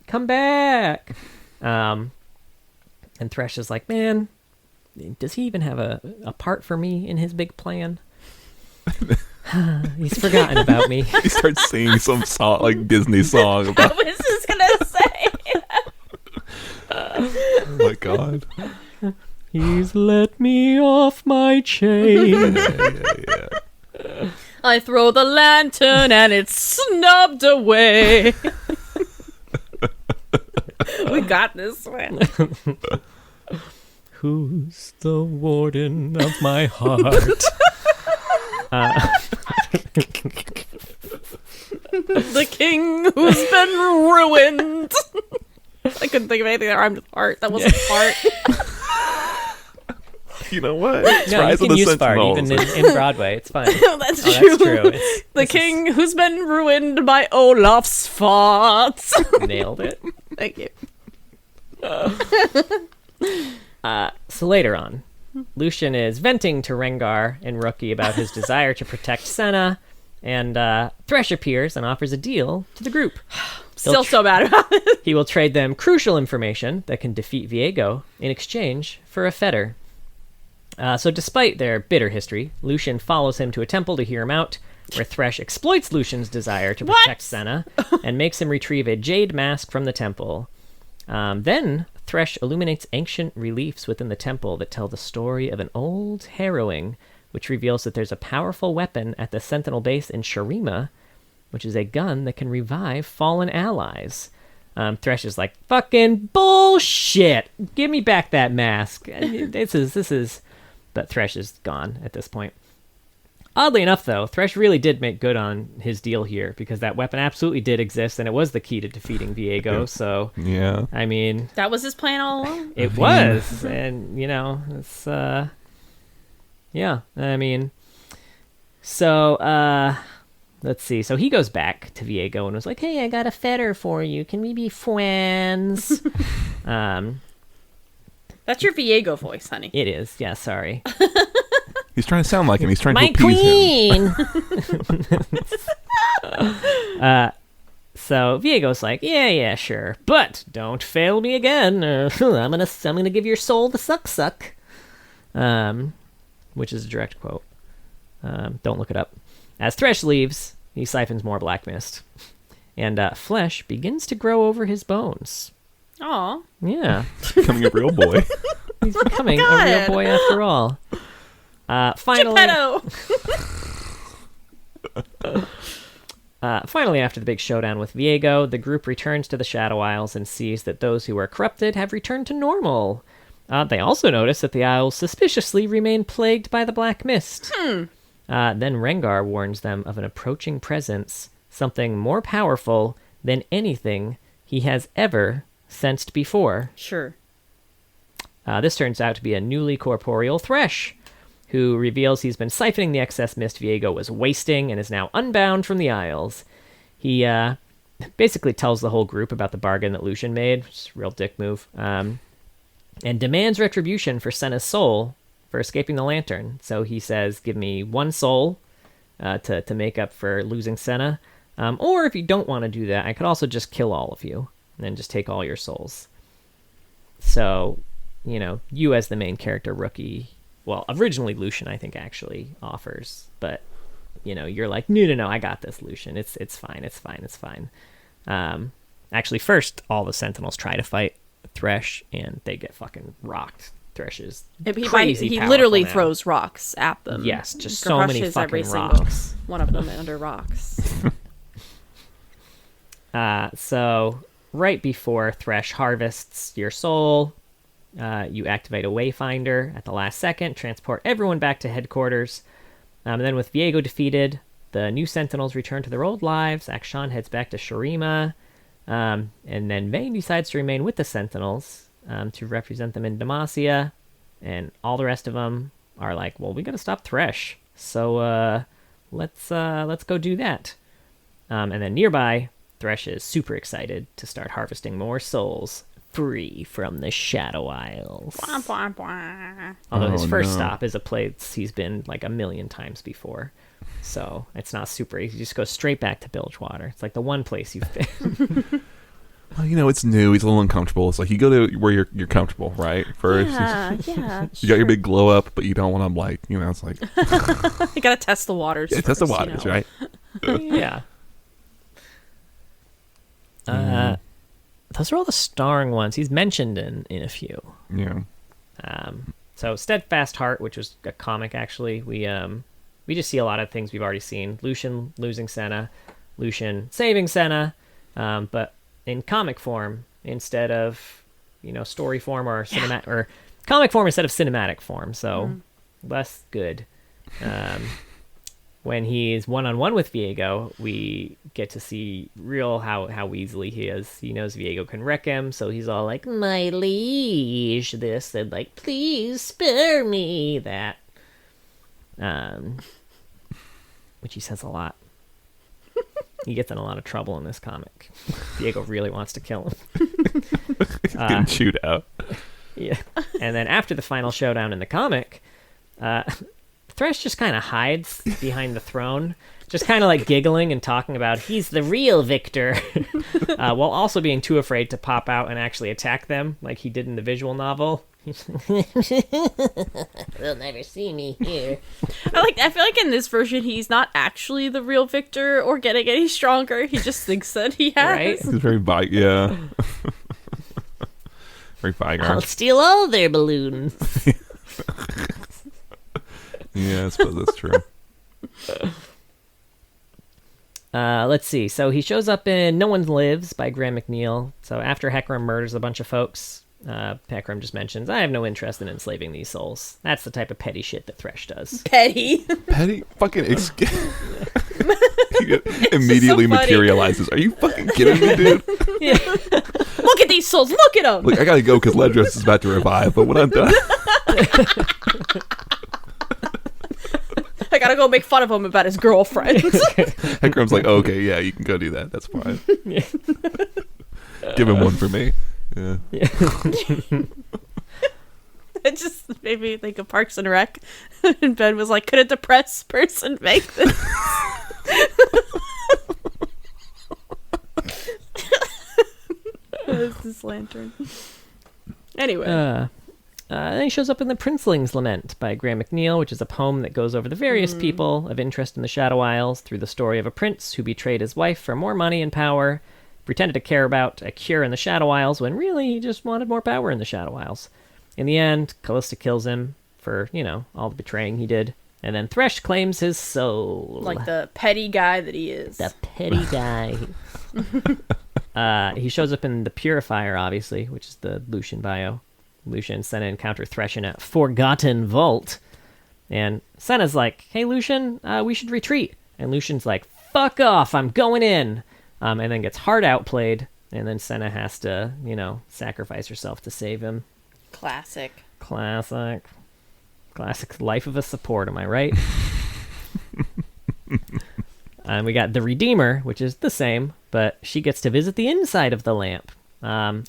come back. And Thresh is like, man, does he even have a part for me in his big plan? He's forgotten about me. He starts singing some song, like Disney song I about. was just gonna say. Oh my god. He's let me off my chain. Yeah. I throw the lantern and it's snubbed away. We got this one. Who's the warden of my heart? The king who's been ruined. I couldn't think of anything that rhymed with heart. That wasn't heart. You know what? It's No, you Rise of can the use fart Sentinels. even in Broadway. It's fine. That's Oh, true. that's true. It's- The king who's been ruined by Olaf's farts. Nailed it. Thank you. So later on, Lucian is venting to Rengar and Rookie about his desire to protect Senna, and Thresh appears and offers a deal to the group. Still so bad about it. He will trade them crucial information that can defeat Viego in exchange for a fetter. So despite their bitter history, Lucian follows him to a temple to hear him out, where Thresh exploits Lucian's desire to protect Senna and makes him retrieve a jade mask from the temple. Then Thresh illuminates ancient reliefs within the temple that tell the story of an old harrowing, which reveals that there's a powerful weapon at the Sentinel base in Shurima, which is a gun that can revive fallen allies. Thresh is like, fucking bullshit! Give me back that mask. This is... But Thresh is gone at this point. Oddly enough, though, Thresh really did make good on his deal here, because that weapon absolutely did exist, and it was the key to defeating Viego, so... Yeah. I mean... That was his plan all along? It was, and, it's, yeah, I mean... So, let's see. So he goes back to Viego and was like, hey, I got a fetter for you. Can we be friends? That's your Viego voice, honey. It is. Yeah, sorry. He's trying to sound like him. He's trying to My appease queen! So Viego's like, yeah, sure, but don't fail me again. I'm gonna give your soul the suck. Which is a direct quote. Don't look it up. As Thresh leaves, he siphons more black mist, and flesh begins to grow over his bones. Aw. Yeah, him. Becoming a real boy. he's becoming a real boy after all. Finally. Geppetto! Finally, after the big showdown with Viego, the group returns to the Shadow Isles and sees that those who were corrupted have returned to normal. They also notice that the Isles suspiciously remain plagued by the Black Mist. Then Rengar warns them of an approaching presence, something more powerful than anything he has ever sensed before. Sure. This turns out to be a newly corporeal Thresh, who reveals he's been siphoning the excess mist Viego was wasting and is now unbound from the Isles. He basically tells the whole group about the bargain that Lucian made, which is a real dick move, and demands retribution for Senna's soul for escaping the Lantern. So he says, give me one soul to make up for losing Senna, or if you don't want to do that, I could also just kill all of you and then just take all your souls. So, you as the main character rookie... Well, originally Lucian, I think, actually offers, but you're like, no, I got this, Lucian. It's fine. Actually, first all the Sentinels try to fight Thresh, and they get fucking rocked. Thresh is crazy. He powerful literally now. throws rocks at them. Yes, just so many fucking every rocks. Single one of them under rocks. So right before Thresh harvests your soul, you activate a Wayfinder at the last second, transport everyone back to headquarters. And then with Viego defeated, the new Sentinels return to their old lives. Akshan heads back to Shurima. And then Vayne decides to remain with the Sentinels to represent them in Demacia. And all the rest of them are like, well, we gotta stop Thresh. So let's go do that. And then nearby, Thresh is super excited to start harvesting more souls free from the Shadow Isles. Bwah, bwah, bwah. Although his first stop is a place he's been like 1,000,000 times before. So it's not super easy. You just go straight back to Bilgewater. It's like the one place you've been. Well, it's new. He's a little uncomfortable. It's like you go to where you're comfortable, right? First, Yeah. you got your big glow up, but you don't want to it's like You gotta test the waters. yeah, test the first, waters, right? Yeah. Those are all the starring ones. He's mentioned in a few. Yeah. So Steadfast Heart, which was a comic actually, we just see a lot of things we've already seen. Lucian losing Senna, Lucian saving Senna, but in comic form instead of story form or cinematic or comic form instead of cinematic form. So less good. When he's one-on-one with Viego, we get to see how easily he is. He knows Viego can wreck him, so he's all like, my liege, this, and like, please spare me, that. Which he says a lot. He gets in a lot of trouble in this comic. Viego really wants to kill him. He's getting chewed out. Yeah. And then after the final showdown in the comic, Thresh just kind of hides behind the throne, just kind of like giggling and talking about he's the real victor, while also being too afraid to pop out and actually attack them like he did in the visual novel. They'll never see me here. I feel like in this version he's not actually the real victor or getting any stronger. He just thinks that he has. Right? He's very yeah. Very Vigor. I'll steal all their balloons. Yeah, I suppose that's true. Let's see. So he shows up in No One Lives by Graham McNeil. So after Hecarim murders a bunch of folks, Hecarim just mentions, I have no interest in enslaving these souls. That's the type of petty shit that Thresh does. Petty. Petty fucking he immediately so funny. materializes. Are you fucking kidding me, dude? Yeah. Look at these souls. Look at them. Look, I gotta go because Ledros is about to revive, but when I'm done... I gotta go make fun of him about his girlfriend. Hecarim's like, oh, okay, yeah, you can go do that. That's fine. Yeah. Give him one for me. Yeah. It just made me think of Parks and Rec. And Ben was like, could a depressed person make this? What is this lantern? Anyway. Then he shows up in The Princeling's Lament by Graham McNeil, which is a poem that goes over the various people of interest in the Shadow Isles through the story of a prince who betrayed his wife for more money and power, pretended to care about a cure in the Shadow Isles when really he just wanted more power in the Shadow Isles. In the end, Callista kills him for, all the betraying he did. And then Thresh claims his soul. Like the petty guy that he is. The petty guy. He shows up in The Purifier, obviously, which is the Lucian bio. Lucian and Senna encounter Thresh in a forgotten vault. And Senna's like, hey, Lucian, we should retreat. And Lucian's like, fuck off, I'm going in. And then gets hard outplayed. And then Senna has to, sacrifice herself to save him. Classic Life of a support, am I right? And we got the Redeemer, which is the same, but she gets to visit the inside of the lamp. And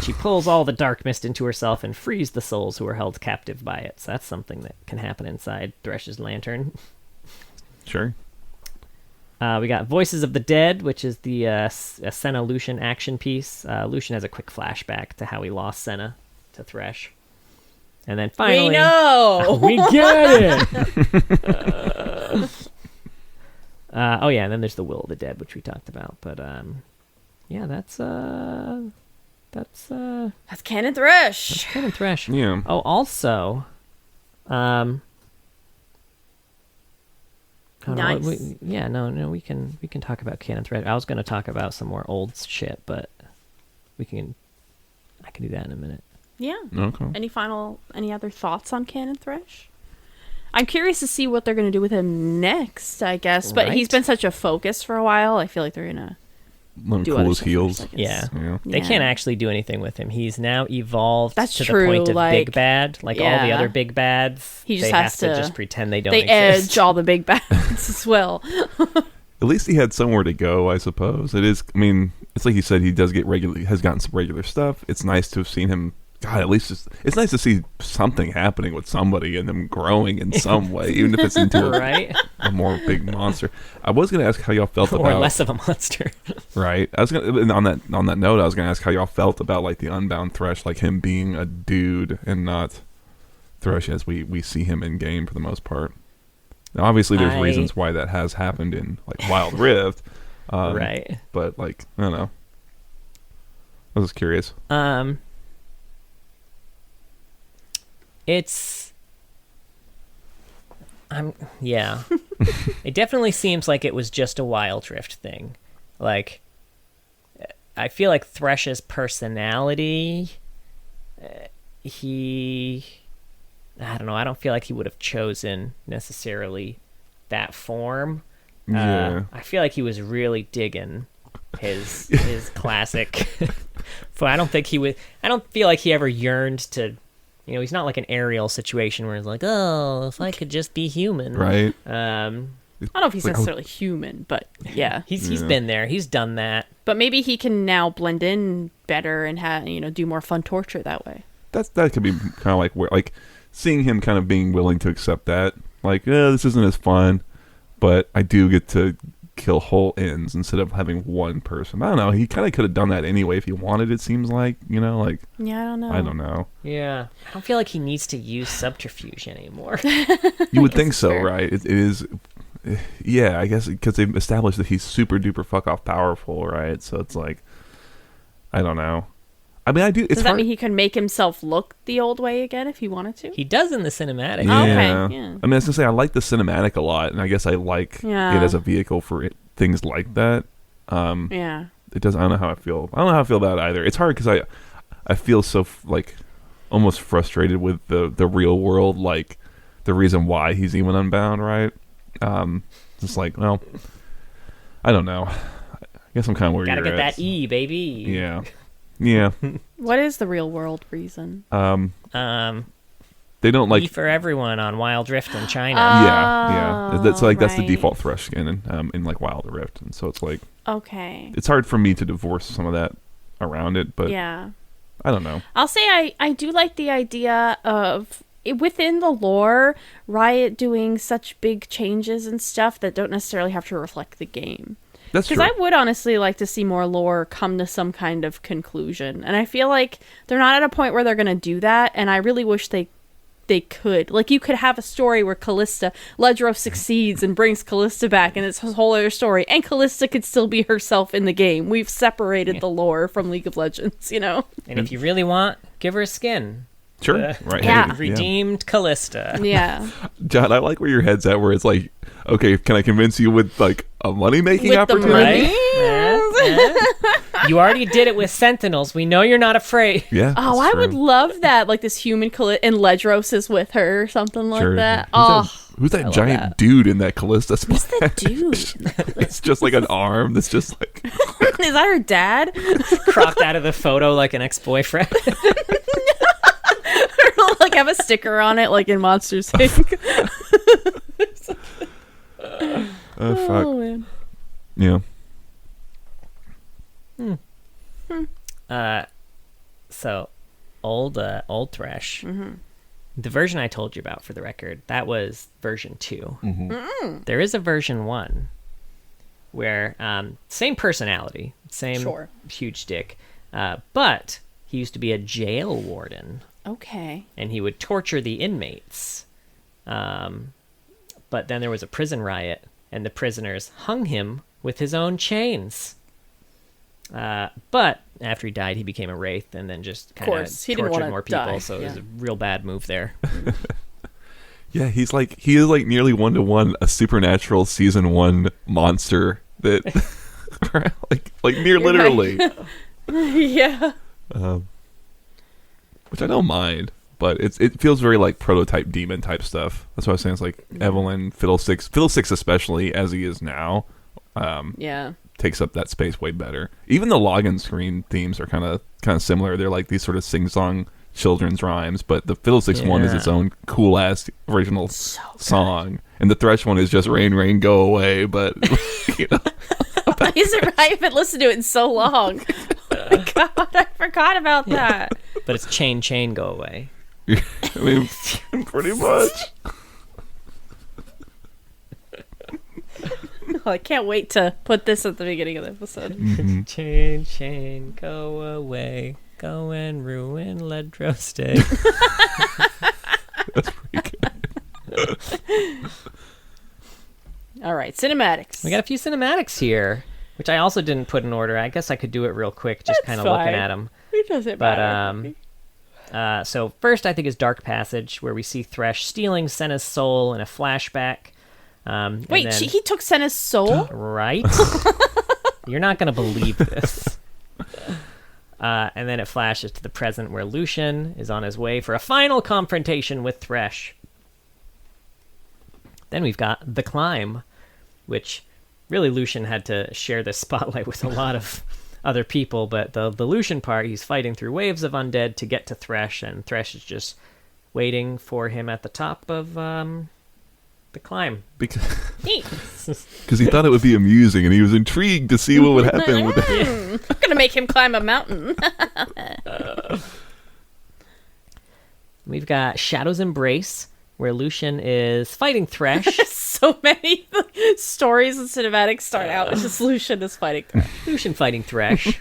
she pulls all the dark mist into herself and frees the souls who are held captive by it. So that's something that can happen inside Thresh's lantern. Sure. We got Voices of the Dead, which is the Senna Lucian action piece. Lucian has a quick flashback to how he lost Senna to Thresh. And then finally... We know! We get it! And then there's the Will of the Dead, which we talked about. But, that's Canon Thresh. Canon Thresh. Yeah. Oh, also... Nice. We can talk about Canon Thresh. I was going to talk about some more old shit, but I can do that in a minute. Yeah. Okay. Any other thoughts on Canon Thresh? I'm curious to see what they're going to do with him next, I guess. But he's been such a focus for a while. I feel like they're going to Let him cool his heels. Yeah. Yeah. They can't actually do anything with him. He's now evolved That's to true, the point of like- big bad. Like all the other big bads, He just they has have to- just pretend they don't They exist. edge all the big bads as well. At least he had somewhere to go, I suppose. It's like you said, he has gotten some regular stuff. It's nice to have seen him. God, at least it's nice to see something happening with somebody and them growing in some way, even if it's into Right? a more big monster. I was going to ask how y'all felt Or about less of a monster. right. I was gonna on that note. I was going to ask how y'all felt about like the Unbound Thresh, like him being a dude and not Thresh as we see him in game for the most part. Now, obviously, there's reasons why that has happened in like Wild Rift, Right. But like I don't know. I was just curious. It definitely seems like it was just a Wild Rift thing. Like, I feel like Thresh's personality, I don't know, I don't feel like he would have chosen necessarily that form. Yeah. I feel like he was really digging his classic. But I don't feel like he ever yearned to, he's not like an Ariel situation where it's like, oh, if I could just be human. Right. I don't know if he's necessarily human, but yeah. He's been there. He's done that. But maybe he can now blend in better and do more fun torture that way. That could be kind of like where like seeing him kind of being willing to accept that, like, this isn't as fun, but I do get to kill whole ends instead of having one person. I don't know. He kind of could have done that anyway if he wanted. It seems like like. Yeah, I don't know. I don't know. Yeah, I don't feel like he needs to use subterfuge anymore. You would think so, fair. right? It is. Yeah, I guess because they've established that he's super duper fuck off powerful, right? So it's like, I don't know. I mean, I do. It's Does that hard. mean he can make himself look the old way again if he wanted to? He does in the cinematic. Oh, Yeah. okay, yeah. I mean, I was gonna say I like the cinematic a lot, and I guess I like it as a vehicle for things like that. Yeah. It does. I don't know how I feel. I don't know how I feel about it either. It's hard because I feel so like almost frustrated with the real world, like the reason why he's even unbound, right? It's like, well, I don't know. I guess I'm kind of where Gotta you're get at. that E, baby. Yeah. Yeah. What is the real world reason? They don't like. E for everyone on Wild Rift in China. Yeah. That's like that's the right. default Thresh skin in like Wild Rift, and so it's like Okay. it's hard for me to divorce some of that around it, but Yeah. I don't know. I'll say I do like the idea of within the lore, Riot doing such big changes and stuff that don't necessarily have to reflect the game. That's true. Because I would honestly like to see more lore come to some kind of conclusion. And I feel like they're not at a point where they're going to do that. And I really wish they could. Like, you could have a story where Ledro succeeds and brings Callista back, and it's a whole other story. And Callista could still be herself in the game. We've separated the lore from League of Legends, you know? And if you really want, give her a skin. Sure. Right. Yeah. Redeemed Callista. Yeah. John, I like where your head's at, where it's like, okay, can I convince you with like a money-making With the opportunity? money? You already did it with Sentinels. We know you're not afraid. Yeah. Oh, that's I would true. love that. Like this human and Ledros is with her or something like Sure. that. Who's that love giant that. dude in that Callista Who's splash? the dude? It's just like an arm that's just like... Is that her dad? Cropped out of the photo like an ex-boyfriend. Like have a sticker on it, like in Monsters Inc. Oh, fuck. Oh man. Yeah. So, old Thresh. Mm-hmm. The version I told you about, for the record, that was version 2. Mm-hmm. There is a version 1 where same personality, same Sure. huge dick, but he used to be a jail warden, Okay. and he would torture the inmates. But then there was a prison riot, and the prisoners hung him with his own chains. But after he died, he became a wraith, and then just kind of He didn't tortured wanna more people. die, So it was yeah. a real bad move there. Yeah, he is like nearly 1-to-1 a Supernatural season 1 monster that like near You're literally. Yeah. Which I don't mind, but it feels very like prototype demon type stuff. That's why I was saying it's like Evelyn, Fiddlesticks especially as he is now. Yeah. Takes up that space way better. Even the login screen themes are kind of similar. They're like these sort of sing-song children's rhymes, but the Fiddlesticks one is its own cool ass original song, and the Thresh one is just "Rain, Rain, Go Away." But you know, I haven't listened to it in so long. Oh my god, I forgot about that. But it's chain, chain, go away. I mean, pretty much. Oh, I can't wait to put this at the beginning of the episode. Mm-hmm. Chain, chain, go away. Go and ruin Ledro Stay. That's pretty good. All right, cinematics. We got a few cinematics here, which I also didn't put in order. I guess I could do it real quick, just kind of looking fine. at them. It doesn't matter. So first, I think is Dark Passage, where we see Thresh stealing Senna's soul in a flashback. And Wait, then- he took Senna's soul? Right? You're not going to believe this. And then it flashes to the present, where Lucian is on his way for a final confrontation with Thresh. Then we've got The Climb, which really Lucian had to share this spotlight with a lot of other people, but the Lucian part, he's fighting through waves of undead to get to Thresh, and Thresh is just waiting for him at the top of The Climb. Because Neat. he thought it would be amusing, and he was intrigued to see what would happen with it. I'm gonna make him climb a mountain. We've got Shadow's Embrace, where Lucian is fighting Thresh. So many stories and cinematics start out with just Lucian is fighting Thresh. Lucian fighting Thresh.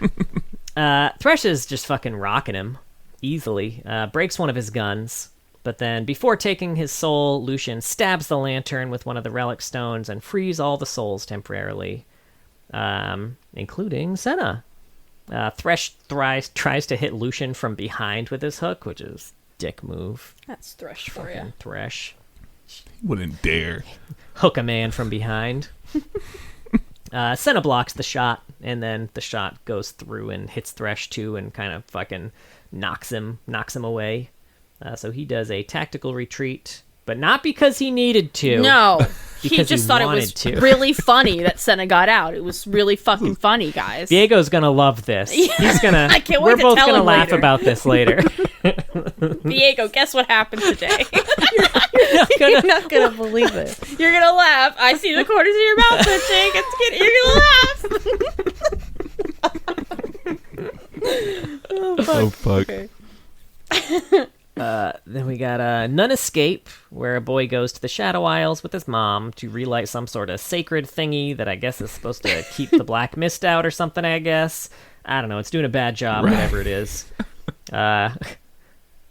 Thresh is just fucking rocking him easily. Breaks one of his guns, but then before taking his soul, Lucian stabs the lantern with one of the relic stones and frees all the souls temporarily, including Senna. Thresh tries to hit Lucian from behind with his hook, which is dick move. That's Thresh for Fucking you. Thresh. Wouldn't dare. Hook a man from behind. Senna blocks the shot, and then the shot goes through and hits Thresh too, and kind of fucking knocks him away. So he does a tactical retreat, but not because he needed to. No, he Because just he thought it wanted was to. really funny that Senna got out. It was really fucking funny, guys. Diego's gonna love this. He's gonna. I can't wait We're to both tell gonna him laugh later. about this later. Diego, guess what happened today? Gonna- You're not gonna believe it. You're gonna laugh. I see the corners of your mouth twitching. You're gonna laugh. Oh fuck. Okay. Then We got None Escape, where a boy goes to the Shadow Isles with his mom to relight some sort of sacred thingy that I guess is supposed to keep the black mist out or something, I guess. I don't know. It's doing a bad job, Right. whatever it is.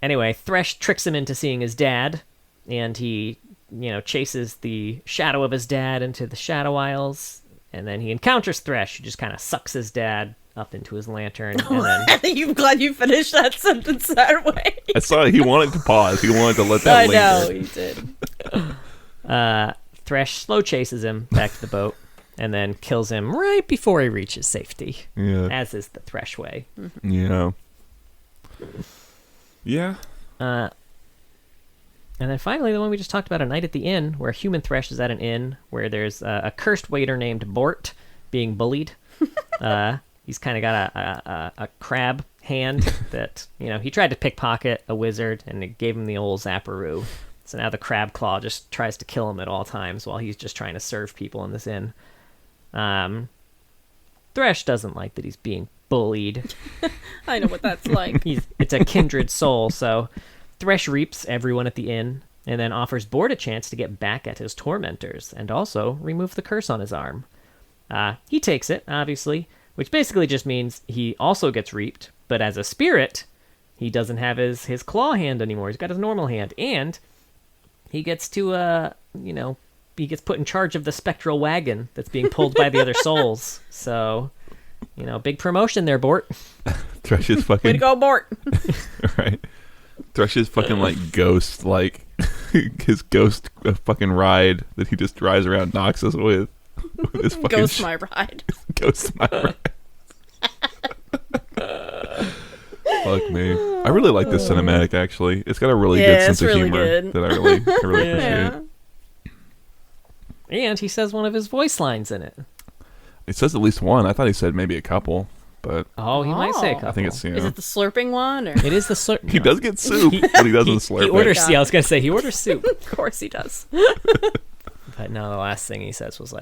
Anyway, Thresh tricks him into seeing his dad, and he, chases the shadow of his dad into the Shadow Isles, and then he encounters Thresh, who just kind of sucks his dad up into his lantern, and then... I'm glad you finished that sentence that way. I saw he wanted to pause. He wanted to let that I linger. know, he did. Thresh slow chases him back to the boat, and then kills him right before he reaches safety, Yeah. as is the Thresh way. Yeah. Yeah. And then finally, the one we just talked about, A Night at the Inn, where human Thresh is at an inn where there's a cursed waiter named Bort being bullied. He's kind of got a crab hand that, he tried to pickpocket a wizard, and it gave him the old zapparoo. So now the crab claw just tries to kill him at all times while he's just trying to serve people in this inn. Thresh doesn't like that he's being bullied. I know what that's like. It's a kindred soul, so Thresh reaps everyone at the inn, and then offers Bort a chance to get back at his tormentors, and also remove the curse on his arm. He takes it, obviously, which basically just means he also gets reaped, but as a spirit, he doesn't have his claw hand anymore. He's got his normal hand, and he gets to, he gets put in charge of the spectral wagon that's being pulled by the other souls. So, big promotion there, Bort. Thresh is fucking... Way to go, Bort. Right. Thresh is fucking ghost, his ghost fucking ride that he just drives around Noxus with his fucking Ghost my ride. Ghost my ride. Fuck me. I really like this cinematic, actually. It's got a really good sense of humor good. that I really appreciate. Yeah. And he says one of his voice lines in it. It says at least one. I thought he said maybe a couple, but Oh, he might say a Oh. couple. I think it's, Is it the slurping one? Or? It is the slurp. he does get soup, but he doesn't slurp He it. orders. Yeah, I was gonna say he orders soup, Of course he does. but no. The last thing he says was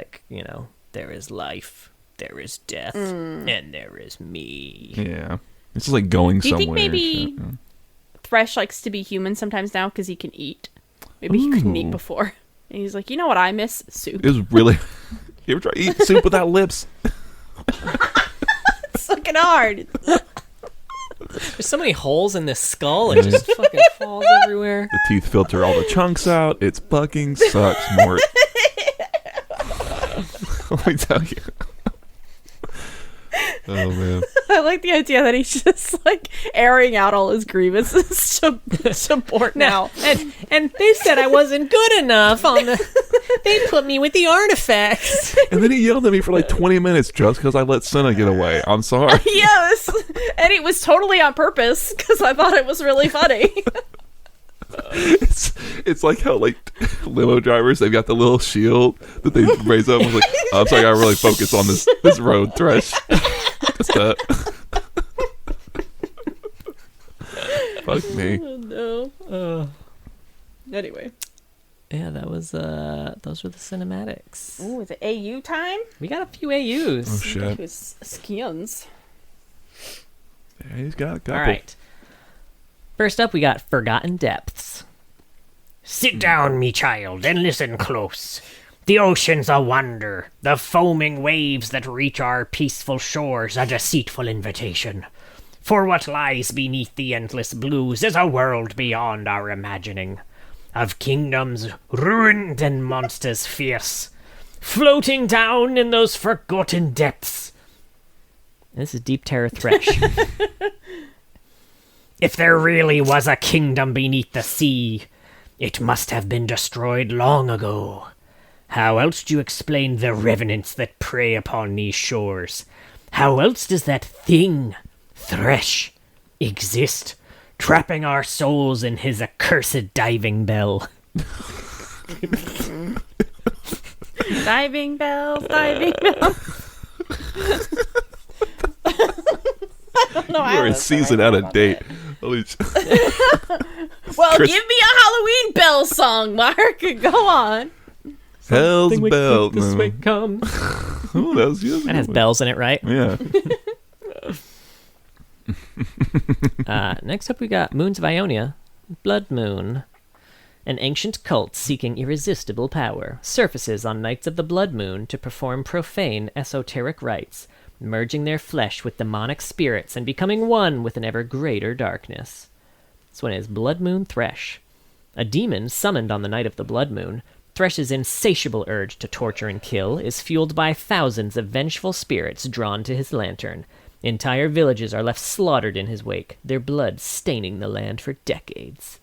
there is life, there is death, and there is me. Yeah. It's just like going Do you somewhere. think maybe and shit, yeah. Thresh likes to be human sometimes now because he can eat? Maybe he couldn't eat Ooh. before. And he's like, you know what I miss? Soup. It was really... You ever try to eat soup without lips? It's fucking hard. There's so many holes in this skull; it just fucking falls everywhere. The teeth filter all the chunks out. It's fucking sucks, Mort. Let me tell you. Oh, man. I like the idea that he's just airing out all his grievances to Bort now. And they said I wasn't good enough on the. They put me with the artifacts. And then he yelled at me for 20 minutes just because I let Senna get away. I'm sorry. Yes, and it was totally on purpose because I thought it was really funny. It's like how limo drivers, they've got the little shield that they raise up. I was like, oh, I'm sorry, I really focus on this road, Thresh. Just that. Fuck me. Oh, no. Anyway. Yeah, that was those were the cinematics. Ooh, is it AU time? We got a few AUs. Oh shit. It was skins. Yeah, he's got a couple. All right. First up, we got Forgotten Depths. Sit down, me child, and listen close. The ocean's a wonder, the foaming waves that reach our peaceful shores a deceitful invitation. For what lies beneath the endless blues is a world beyond our imagining, of kingdoms ruined and monsters fierce, floating down in those forgotten depths. This is Deep Terror Thresh. If there really was a kingdom beneath the sea, it must have been destroyed long ago. How else do you explain the revenants that prey upon these shores? How else does that thing, Thresh, exist, trapping our souls in his accursed diving bell? Diving bells, diving bells. I don't know. You are a season out of date. Holy shit. Well, Chris- give me a Halloween bell song, Mark. Go on. Hell's Bell. This way come. Oh, that was good. That has bells in it, right? Yeah. Next up, we got Moons of Ionia, Blood Moon. An ancient cult seeking irresistible power surfaces on nights of the Blood Moon to perform profane esoteric rites, merging their flesh with demonic spirits and becoming one with an ever greater darkness. This one is Blood Moon Thresh. A demon summoned on the night of the Blood Moon, Thresh's insatiable urge to torture and kill is fueled by thousands of vengeful spirits drawn to his lantern. Entire villages are left slaughtered in his wake, their blood staining the land for decades.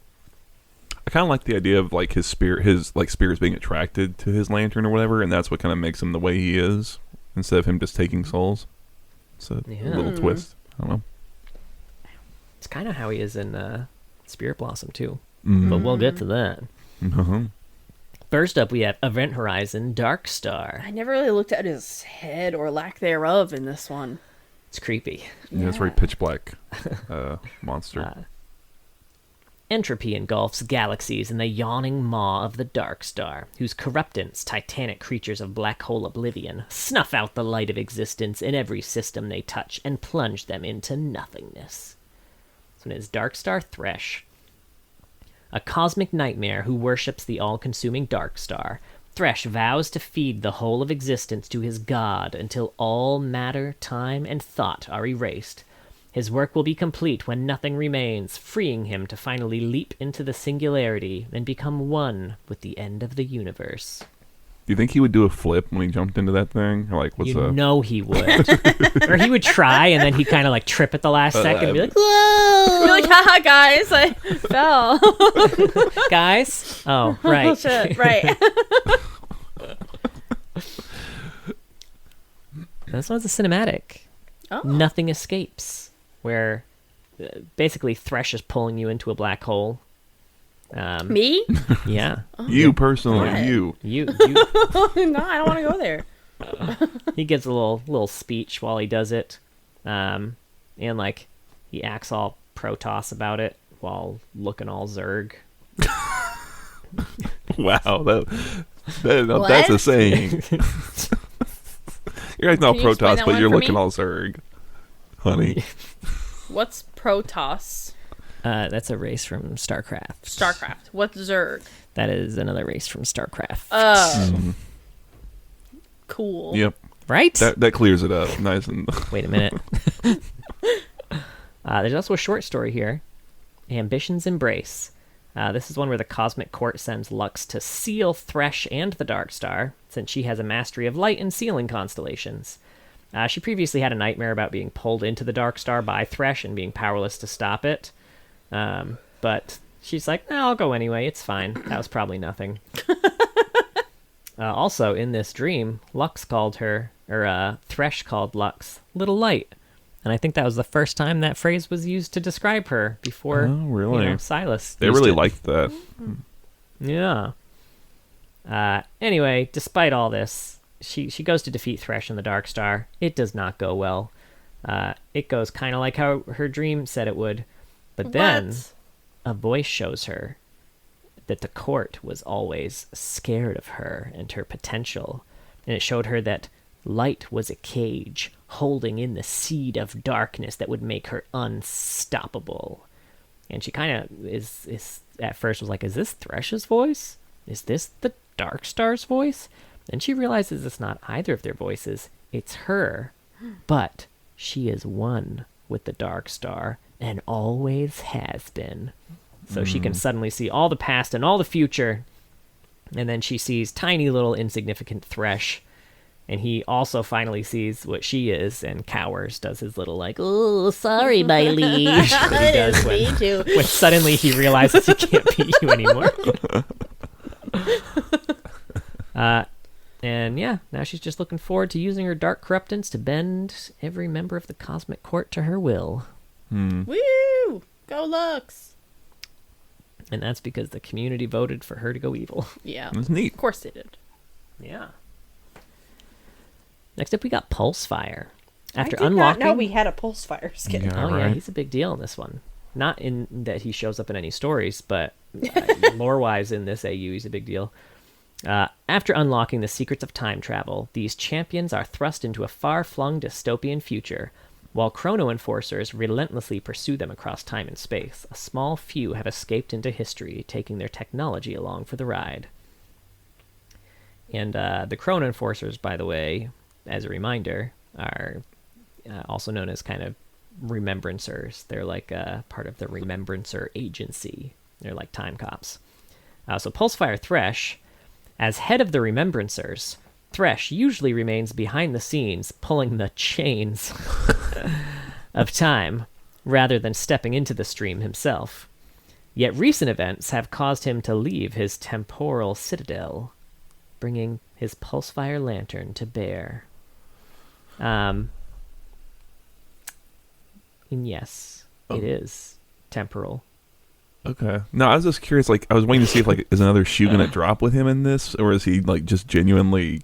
I kind of like the idea of like his spirits being attracted to his lantern or whatever, and that's what kind of makes him the way he is, instead of him just taking souls. It's a little twist. I don't know. It's kind of how he is in Spirit Blossom too, but we'll get to that. First up, we have Event Horizon Dark Star. I never really looked at his head or lack thereof in this one. It's creepy. Yeah, it's very pitch black monster. Entropy engulfs galaxies in the yawning maw of the Dark Star, whose corruptants, titanic creatures of black hole oblivion, snuff out the light of existence in every system they touch and plunge them into nothingness. This one is Dark Star Thresh. A cosmic nightmare who worships the all-consuming Dark Star, Thresh vows to feed the whole of existence to his god until all matter, time, and thought are erased. His work will be complete when nothing remains, freeing him to finally leap into the singularity and become one with the end of the universe. Do you think he would do a flip when he jumped into that thing? Or like, You know he would. Or he would try, and then he'd kind of like trip at the last second and be like, whoa! You're like, haha, guys, I fell. Guys? Oh, right. Oh, shit, right. This one's a cinematic. Oh. Nothing escapes. Where basically Thresh is pulling you into a black hole. Me? Yeah. You personally, What? you. You No, I don't want to go there. he gives a little speech while he does it. And like he acts all Protoss about it while looking all Zerg. Wow, that's a saying. You're acting all Can you explain Protoss, that but one you're for looking me? all Zerg. Honey. What's Protoss? That's a race from StarCraft. StarCraft. What's Zerg? That is another race from StarCraft. Oh. Cool. Yep. Right? That clears it up. Nice and Wait a minute. There's also a short story here. Ambition's Embrace. This is one where the Cosmic Court sends Lux to seal Thresh and the Dark Star, since she has a mastery of light and sealing constellations. She previously had a nightmare about being pulled into the Dark Star by Thresh and being powerless to stop it. But she's like, no, I'll go anyway. It's fine. That was probably nothing. Also, in this dream, Thresh called Lux Little Light. And I think that was the first time that phrase was used to describe her before really? Silas. they used really it. liked that. Yeah. Anyway, despite all this, she goes to defeat Thresh and the Dark Star. It does not go well. It goes kind of like how her dream said it would. But then a voice shows her that the court was always scared of her and her potential. And it showed her that light was a cage holding in the seed of darkness that would make her unstoppable. And she kind of is at first was like, is this Thresh's voice? Is this the Dark Star's voice? Then she realizes it's not either of their voices. It's her. But she is one with the Dark Star and always has been. So she can suddenly see all the past and all the future. And then she sees tiny little insignificant Thresh. And he also finally sees what she is and cowers, does his little like, oh, sorry, my liege. That he does when suddenly he realizes he can't beat you anymore. And yeah, now she's just looking forward to using her dark corruptance to bend every member of the Cosmic Court to her will. Woo! Go Lux! And that's because the community voted for her to go evil. Yeah. That's neat. Of course they did. Yeah. Next up, we got Pulsefire. After I did unlocking, not know we had a Pulsefire skin. Yeah. oh yeah, right. he's a big deal in this one. Not in that he shows up in any stories, but lore-wise in this AU, he's a big deal. After unlocking the secrets of time travel, these champions are thrust into a far-flung dystopian future. While chrono enforcers relentlessly pursue them across time and space, a small few have escaped into history, taking their technology along for the ride. And the chrono enforcers, by the way, as a reminder, are also known as kind of remembrancers. They're like part of the Remembrancer Agency. They're like time cops. So Pulsefire Thresh, as head of the Remembrancers, Thresh usually remains behind the scenes, pulling the chains of time, rather than stepping into the stream himself. Yet recent events have caused him to leave his temporal citadel, bringing his Pulsefire lantern to bear. And yes, it is temporal. Okay. No, I was just curious. Like, I was waiting to see if like is another shoe gonna drop with him in this, or is he like just genuinely?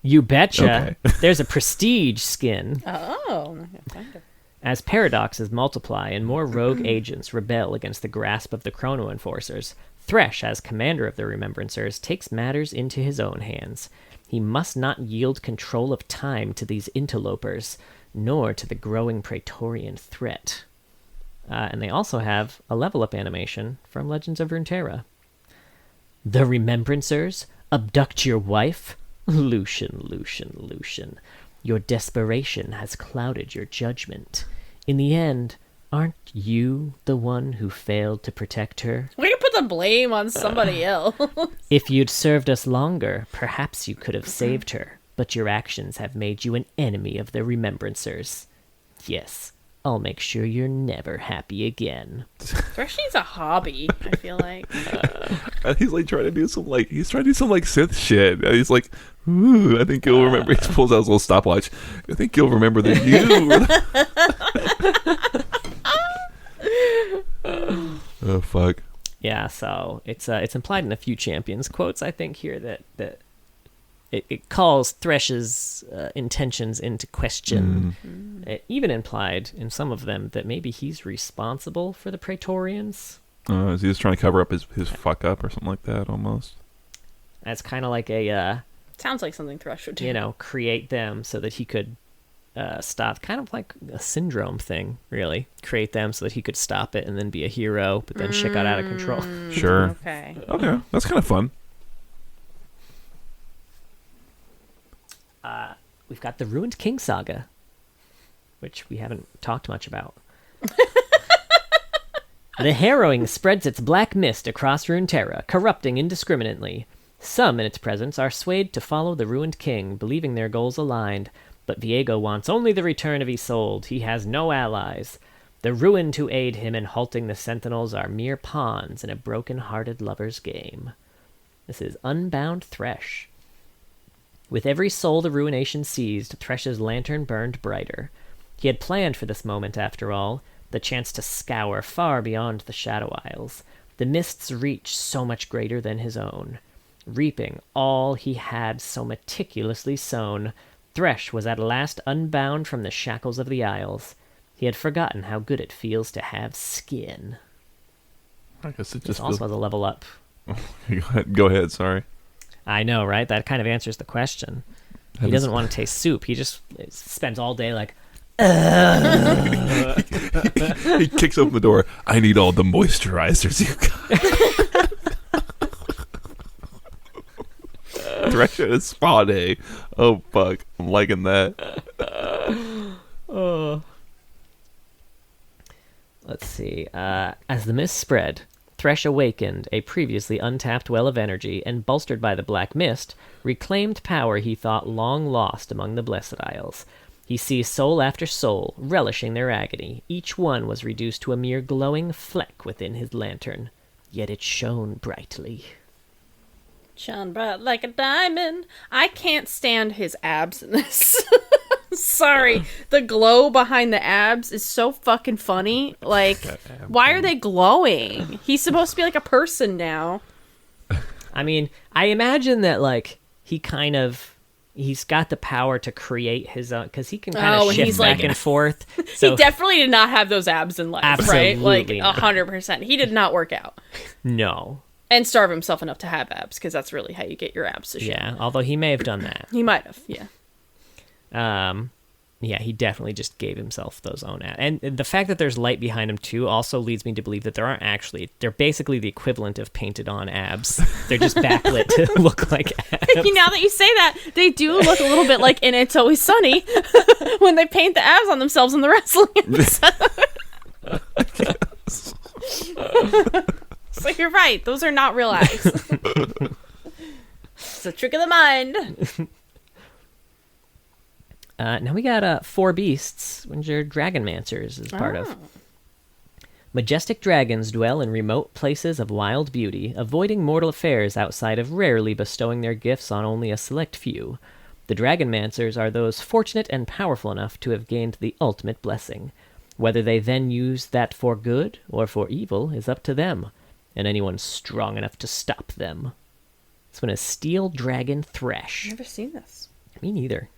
You betcha. Okay. There's a prestige skin. Oh, kind of. As paradoxes multiply and more rogue agents rebel against the grasp of the Chrono Enforcers, Thresh, as commander of the Remembrancers, takes matters into his own hands. He must not yield control of time to these interlopers, nor to the growing Praetorian threat. And they also have a level-up animation from Legends of Runeterra. The Remembrancers abduct your wife? Lucian, Lucian, Lucian. Your desperation has clouded your judgment. In the end, aren't you the one who failed to protect her? We're gonna put the blame on somebody else. If you'd served us longer, perhaps you could have saved her, but your actions have made you an enemy of the Remembrancers. Yes, I'll make sure you're never happy again. Thresh needs a hobby, I feel like. He's like trying to do some like synth shit. And he's like, ooh, I think you'll remember. He pulls out his little stopwatch. I think you'll remember that you. Oh fuck. Yeah, so it's implied in a few Champions quotes, I think, here that it calls Thresh's intentions into question. It even implied in some of them that maybe he's responsible for the Praetorians. Is he just trying to cover up his fuck up or something like that almost? That's kind of like a Sounds like something Thresh would do. create them so that he could stop, kind of like a syndrome thing, really. Create them so that he could stop it and then be a hero, but then shit got out of control. Sure. Okay. Okay, that's kind of fun. We've got the Ruined King saga, which we haven't talked much about. The harrowing spreads its black mist across Runeterra, corrupting indiscriminately. Some in its presence are swayed to follow the Ruined King, believing their goals aligned, but Viego wants only the return of Isolde. He has no allies. The Ruined who aid him in halting the Sentinels are mere pawns in a broken-hearted lover's game. This is Unbound Thresh. With every soul the Ruination seized, Thresh's lantern burned brighter. He had planned for this moment, after all, the chance to scour far beyond the Shadow Isles, the mist's reach so much greater than his own. Reaping all he had so meticulously sown, Thresh was at last unbound from the shackles of the Isles. He had forgotten how good it feels to have skin. I guess it This just also has a level up. Go ahead, sorry. I know, right? That kind of answers the question. He doesn't want to taste soup. He just spends all day like, He kicks open the door. I need all the moisturizers you got. Thresh at a spa day. Oh fuck, I'm liking that. let's see. As the mist spread, Thresh awakened a previously untapped well of energy and, bolstered by the black mist, reclaimed power he thought long lost among the Blessed Isles. He sees soul after soul, relishing their agony. Each one was reduced to a mere glowing fleck within his lantern, yet it shone brightly. Shone bright like a diamond. I can't stand his abs in this. Sorry. The glow behind the abs is so fucking funny. Like, why are they glowing? He's supposed to be like a person now. I mean, I imagine that, like, he's got the power to create his own, because he can kind of shift back and forth. So he definitely did not have those abs in life, right? Like, Absolutely not. 100%. He did not work out. No. And starve himself enough to have abs, because that's really how you get your abs to show. Yeah, although he may have done that. He might have, yeah. Yeah, he definitely just gave himself those own abs. And the fact that there's light behind him, too, also leads me to believe that there aren't actually... They're basically the equivalent of painted-on abs. They're just backlit to look like abs. Now that you say that, they do look a little bit like in It's Always Sunny when they paint the abs on themselves in the wrestling episode. So you're right. Those are not real abs. It's a trick of the mind. Now we got 4 beasts, which are dragonmancers as part of. Majestic dragons dwell in remote places of wild beauty, avoiding mortal affairs outside of rarely bestowing their gifts on only a select few. The dragonmancers are those fortunate and powerful enough to have gained the ultimate blessing. Whether they then use that for good or for evil is up to them, and anyone strong enough to stop them. This one is Steel Dragon Thresh. Never seen this. Me neither.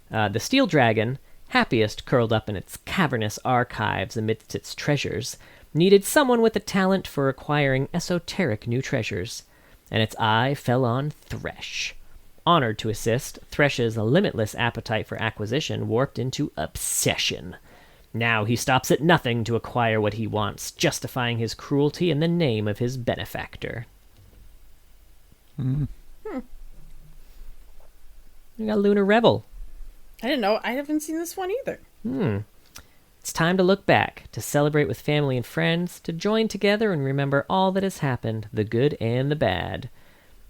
The steel dragon, happiest curled up in its cavernous archives amidst its treasures, needed someone with a talent for acquiring esoteric new treasures, and its eye fell on Thresh. Honored to assist, Thresh's limitless appetite for acquisition warped into obsession. Now he stops at nothing to acquire what he wants, justifying his cruelty in the name of his benefactor. We got Lunar Rebel. I didn't know. I haven't seen this one either. It's time to look back, to celebrate with family and friends, to join together and remember all that has happened, the good and the bad.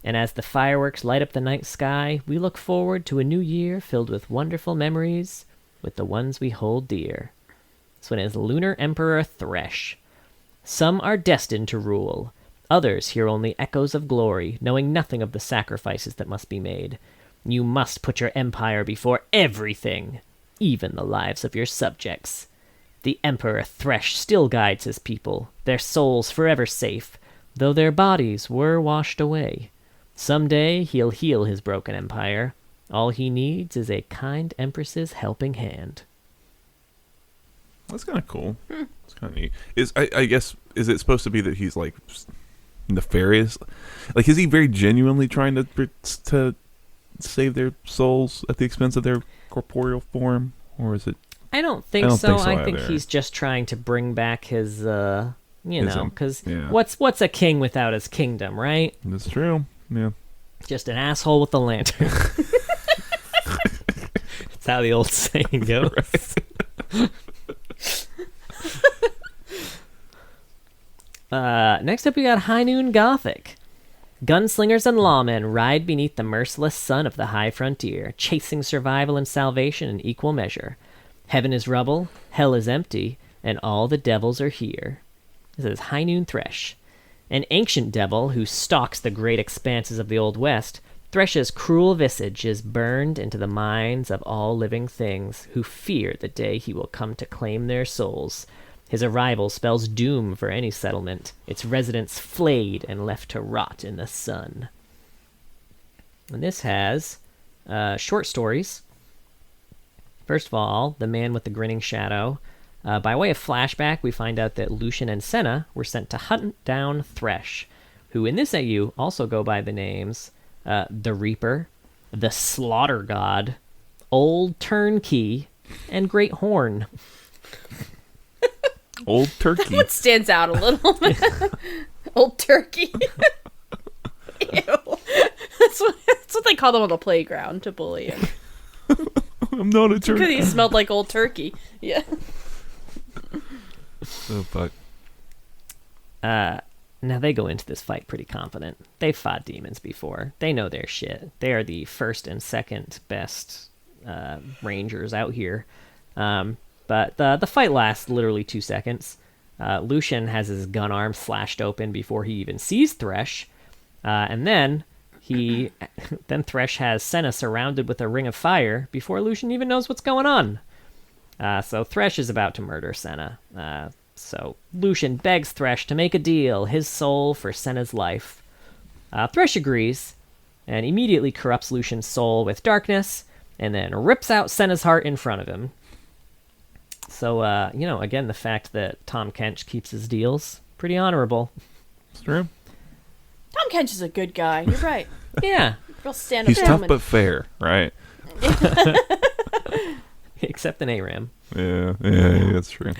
And as the fireworks light up the night sky, we look forward to a new year filled with wonderful memories with the ones we hold dear. This one is Lunar Emperor Thresh. Some are destined to rule. Others hear only echoes of glory, knowing nothing of the sacrifices that must be made. You must put your empire before everything, even the lives of your subjects. The Emperor Thresh still guides his people, their souls forever safe, though their bodies were washed away. Someday he'll heal his broken empire. All he needs is a kind empress's helping hand. That's kind of cool. It's kind of neat. I guess, is it supposed to be that he's like nefarious? Like, is he very genuinely trying to save their souls at the expense of their corporeal form, or is it? I don't think so. I think either. he's just trying to bring back his, because yeah. what's a king without his kingdom, right? That's true. Yeah. Just an asshole with a lantern. That's how the old saying goes. Next up, we got High Noon Gothic. Gunslingers and lawmen ride beneath the merciless sun of the high frontier, chasing survival and salvation in equal measure. Heaven is rubble, hell is empty, and all the devils are here. This is High Noon Thresh. An ancient devil who stalks the great expanses of the Old West, Thresh's cruel visage is burned into the minds of all living things who fear the day he will come to claim their souls. His arrival spells doom for any settlement, its residents flayed and left to rot in the sun. And this has short stories. First of all, The Man with the Grinning Shadow. By way of flashback, we find out that Lucian and Senna were sent to hunt down Thresh, who in this AU also go by the names the Reaper, the Slaughter God, Old Turnkey, and Great Horn. Old Turkey. What stands out a little bit? Old Turkey. Ew. That's what they call them on the playground to bully him. I'm not a turkey. Because he smelled like old turkey. Yeah. Oh, fuck. Now they go into this fight pretty confident. They've fought demons before. They know their shit. They are the first and second best rangers out here. But the fight lasts literally 2 seconds. Lucian has his gun arm slashed open before he even sees Thresh. And then Thresh has Senna surrounded with a ring of fire before Lucian even knows what's going on. So Thresh is about to murder Senna. So Lucian begs Thresh to make a deal, his soul for Senna's life. Thresh agrees, and immediately corrupts Lucian's soul with darkness, and then rips out Senna's heart in front of him. So, again, the fact that Tom Kench keeps his deals, pretty honorable. It's true. Tom Kench is a good guy. You're right. Yeah. Real stand-up He's tough gentleman. but fair, right? except in ARAM. Yeah, that's true.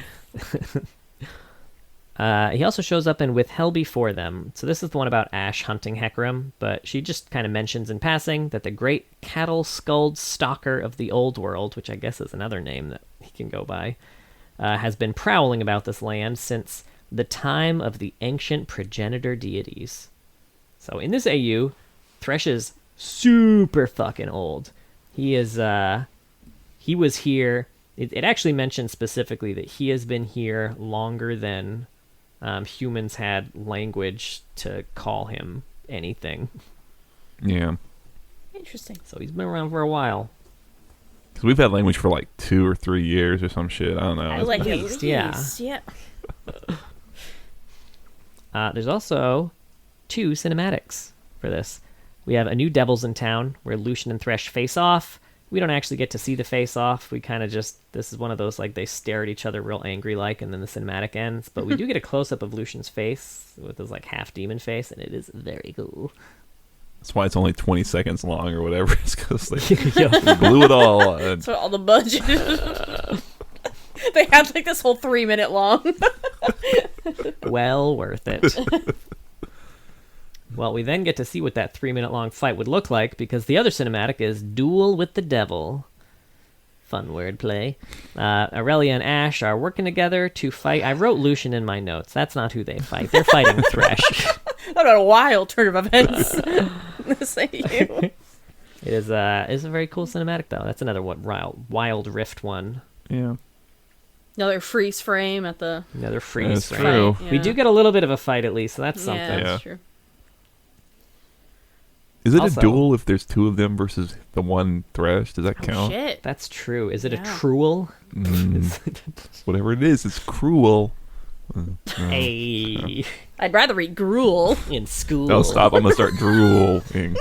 He also shows up in With Hell Before Them. So this is the one about Ash hunting Hecarim, but she just kind of mentions in passing that the great cattle-skulled stalker of the old world, which I guess is another name that he can go by, has been prowling about this land since the time of the ancient progenitor deities. So in this AU, Thresh is super fucking old. He was here. It actually mentions specifically that he has been here longer than humans had language to call him anything. Yeah. Interesting. So he's been around for a while. Because we've had language for like 2 or 3 years or some shit. I don't know. I like at at least, least, yeah. yeah. There's also 2 cinematics for this. We have a new Devils in Town where Lucian and Thresh face off. We don't actually get to see the face off. We kind of just, this is one of those like they stare at each other real angry like, and then the cinematic ends. But we do get a close up of Lucian's face with his like half demon face, and it is very cool. That's why it's only 20 seconds long or whatever. It's because they blew it all. That's what all the budget. They had like this whole 3-minute long. Well worth it. Well, we then get to see what that 3-minute long fight would look like, because the other cinematic is Duel with the Devil. Fun wordplay. Aurelia and Ash are working together to fight. I wrote Lucian in my notes. That's not who they fight. They're fighting Thresh. What a wild turn of events. This AU. It is a very cool cinematic, though. That's another Wild Rift one. Yeah. Another freeze frame at the. Another freeze That's frame. true. We do get a little bit of a fight at least, so that's something. Yeah, Yeah. that's true. Is it Also- a duel if there's 2 of them versus the one Thresh? Does that count? Shit. That's true. Is it a Yeah. cruel? Whatever it is, it's cruel. Hey, I'd rather eat gruel. in school. No, stop. I'm going to start drooling.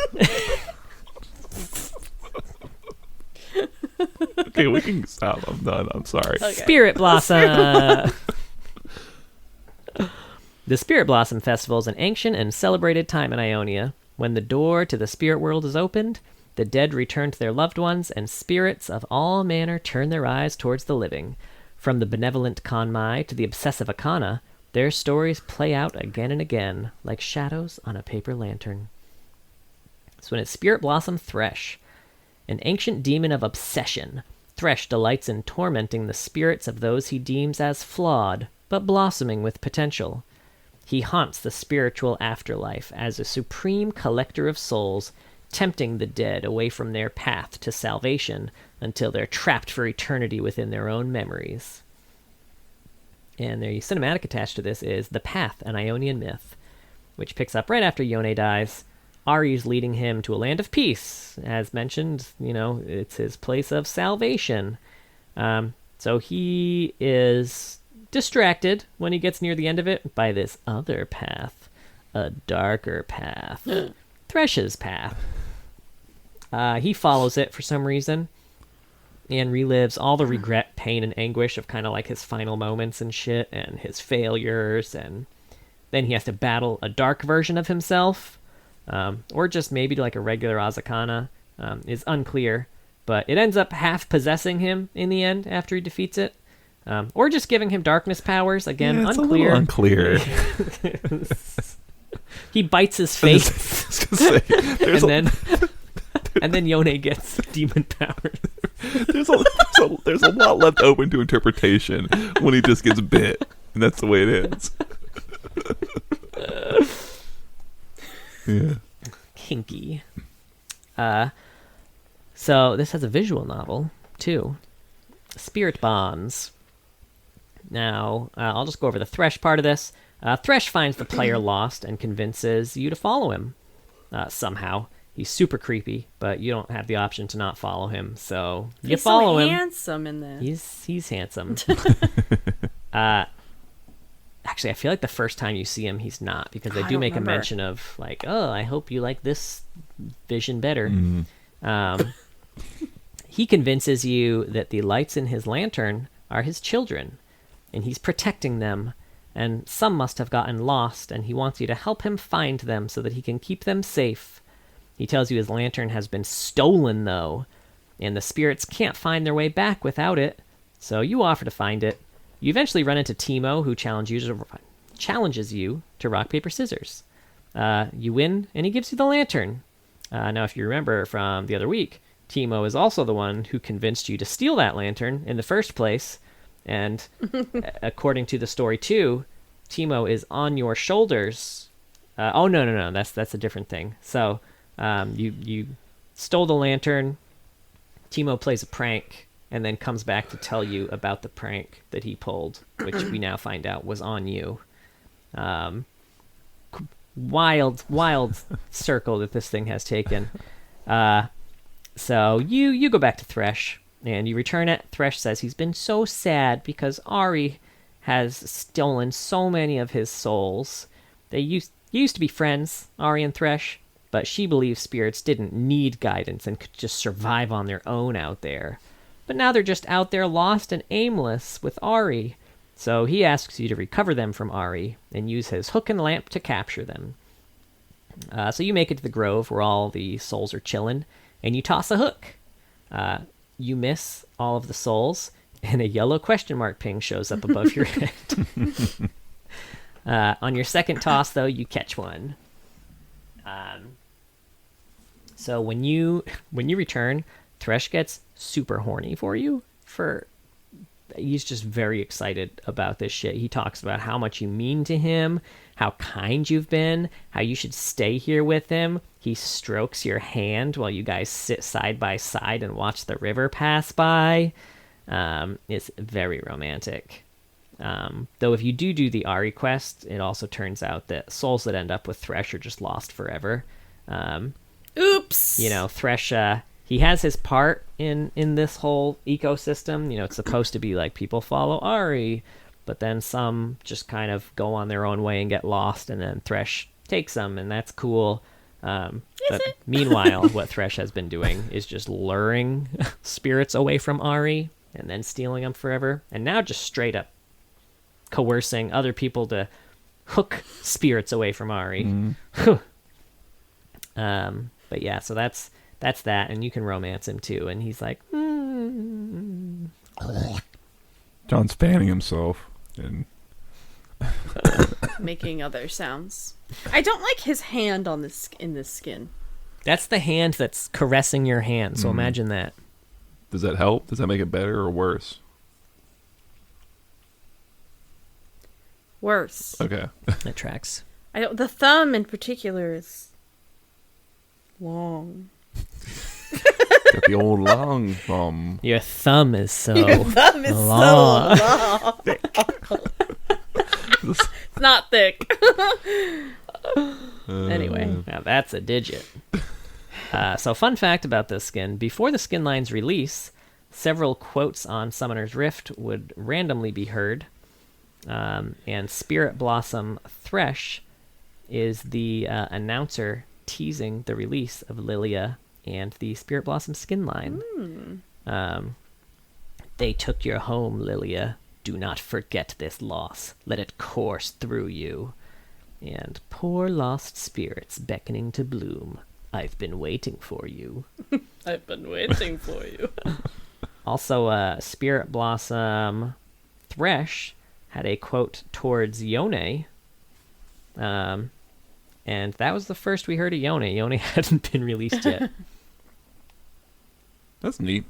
Okay, we can stop. I'm done. I'm sorry. Okay. Spirit Blossom. The Spirit Blossom Festival is an ancient and celebrated time in Ionia. When the door to the spirit world is opened, the dead return to their loved ones, and spirits of all manner turn their eyes towards the living. From the benevolent Kanmai to the obsessive Akana, their stories play out again and again, like shadows on a paper lantern. So when it's Spirit Blossom Thresh, an ancient demon of obsession, Thresh delights in tormenting the spirits of those he deems as flawed, but blossoming with potential. He haunts the spiritual afterlife as a supreme collector of souls, tempting the dead away from their path to salvation until they're trapped for eternity within their own memories. And the cinematic attached to this is The Path, an Ionian Myth, which picks up right after Yone dies. Ari's leading him to a land of peace. As mentioned, it's his place of salvation. So he is distracted when he gets near the end of it by this other path, a darker path, Thresh's path. He follows it for some reason and relives all the regret, pain, and anguish of kind of like his final moments and shit and his failures, and then he has to battle a dark version of himself, or just maybe like a regular Azakana, is unclear, but it ends up half possessing him in the end after he defeats it. Or just giving him darkness powers. Again, Yeah, it's unclear. a little unclear. He bites his I face, was gonna say, and then Yone gets demon powers. there's a lot left open to interpretation when he just gets bit, and that's the way it ends. Yeah. Kinky. So this has a visual novel, too. Spirit Bonds. Now, I'll just go over the Thresh part of this. Thresh finds the player lost and convinces you to follow him. Somehow. He's super creepy, but you don't have the option to not follow him, so you He's follow so him. handsome in this. He's handsome. Actually, I feel like the first time you see him, he's not, because they I do don't make remember. a mention of, like, oh, I hope you like this vision better. He convinces you that the lights in his lantern are his children, and he's protecting them, and some must have gotten lost, and he wants you to help him find them so that he can keep them safe. He tells you his lantern has been stolen, though, and the spirits can't find their way back without it. So you offer to find it. You eventually run into Timo, who challenges you to rock, paper, scissors. You win, and he gives you the lantern. Now, if you remember from the other week, Timo is also the one who convinced you to steal that lantern in the first place. And according to the story, too, Timo is on your shoulders. No. That's a different thing. So you stole the lantern. Timo plays a prank and then comes back to tell you about the prank that he pulled, which we now find out was on you. Wild circle that this thing has taken. So you go back to Thresh, and you return it. Thresh says he's been so sad because Ari has stolen so many of his souls. They used to be friends, Ari and Thresh, but she believes spirits didn't need guidance and could just survive on their own out there. But now they're just out there lost and aimless with Ari. So he asks you to recover them from Ari and use his hook and lamp to capture them. So you make it to the grove where all the souls are chilling, and you toss a hook. You miss all of the souls, and a yellow question mark ping shows up above your head. On your second toss, though, you catch one. So when you return, Thresh gets super horny for you. He's just very excited about this shit. He talks about how much you mean to him, how kind you've been, how you should stay here with him. He strokes your hand while you guys sit side by side and watch the river pass by. It's very romantic. Though if you do the Ari quest, it also turns out that souls that end up with Thresh are just lost forever. Oops! Thresh, he has his part in this whole ecosystem. It's supposed to be like people follow Ari, but then some just kind of go on their own way and get lost, and then Thresh takes them, and that's cool. But meanwhile, what Thresh has been doing is just luring spirits away from Ari and then stealing them forever, and now just straight up coercing other people to hook spirits away from Ari. But yeah, so that's that, and you can romance him too, and he's like, John's fanning himself and making other sounds. I don't like his hand on in this skin. That's the hand that's caressing your hand, so imagine that. Does that help? Does that make it better or worse? Worse. Okay. That tracks. The thumb in particular is long. Got the old long thumb. Your thumb is so long. long. It's not thick. Anyway. Now that's a digit. So fun fact about this skin. Before the skin line's release, several quotes on Summoner's Rift would randomly be heard. And Spirit Blossom Thresh is the announcer teasing the release of Lilia and the Spirit Blossom skin line. They took your home, Lilia. Do not forget this loss. Let it course through you. And poor lost spirits beckoning to bloom. I've been waiting for you. I've been waiting for you. Also, Spirit Blossom Thresh had a quote towards Yone. And that was the first we heard of Yone. Yone hadn't been released yet. That's neat.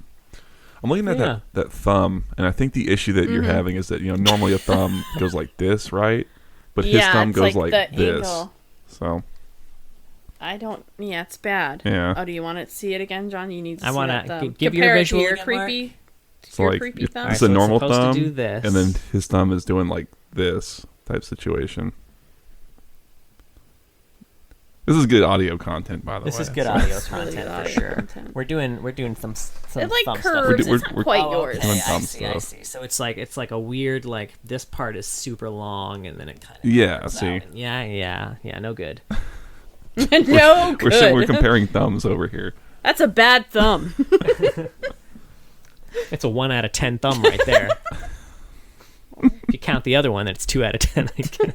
I'm looking at that thumb, and I think the issue that you're having is that, normally a thumb goes like this, right? But his thumb goes like this. Angle. So I don't. Yeah, it's bad. Yeah. Oh, do you want to see it again, John? You need to I see want that to thumb. give you a Compare it visual. to your again, creepy. So Your like creepy thumb. it's so a it's normal supposed to thumb, do this. and then his thumb is doing like this type situation. This is good audio content, by the way. This is good so. audio It's really content good for audio sure. content. We're doing some It like thumb curves. stuff. It's not quite yours. doing I thumb see. I stuff. see. So it's like a weird this part is super long and then it kind of Yeah, see. Yeah. No good. No good. We're comparing thumbs over here. That's a bad thumb. It's a 1 out of 10 thumb right there. If you count the other one, then it's 2 out of 10. I guess.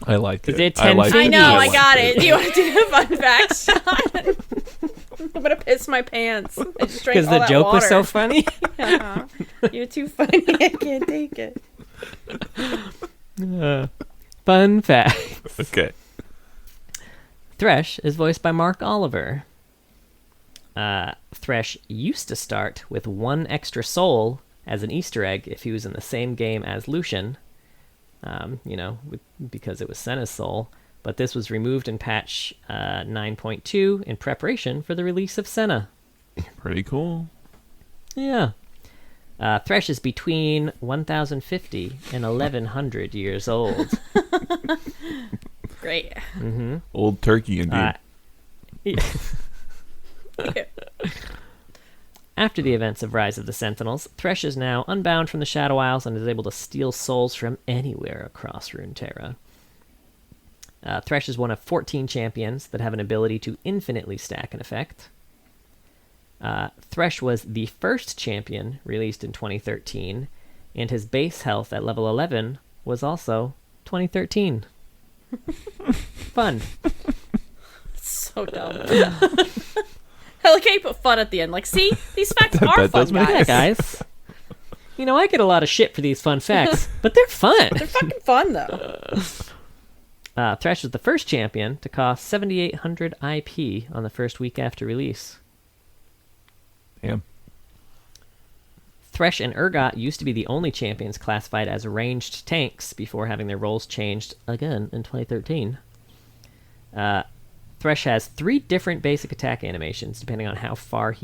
I like it. Is it 10 like feet? I know. I like got it. Do you want to do the fun facts, Sean? I'm gonna piss my pants. I just drank Because all the that joke was water. so funny. You're too funny. I can't take it. Fun fact. Okay. Thresh is voiced by Mark Oliver. Thresh used to start with 1 extra soul as an Easter egg if he was in the same game as Lucian, because it was Senna's soul. But this was removed in patch 9.2 in preparation for the release of Senna. Pretty cool. Yeah. Thresh is between 1,050 and 1,100 years old. Great. Old turkey indeed. After the events of Rise of the Sentinels, Thresh is now unbound from the Shadow Isles and is able to steal souls from anywhere across Runeterra. Thresh is one of 14 champions that have an ability to infinitely stack an effect. Thresh was the first champion released in 2013, and his base health at level 11 was also 2013. Fun. So dumb. I like how you put fun at the end. Like, see? These facts are that fun, does make Yeah, guys. guys. I get a lot of shit for these fun facts, but they're fun. They're fucking fun, though. Thresh was the first champion to cost 7,800 IP on the first week after release. Damn. Thresh and Urgot used to be the only champions classified as ranged tanks before having their roles changed again in 2013. Thresh has 3 different basic attack animations depending on how far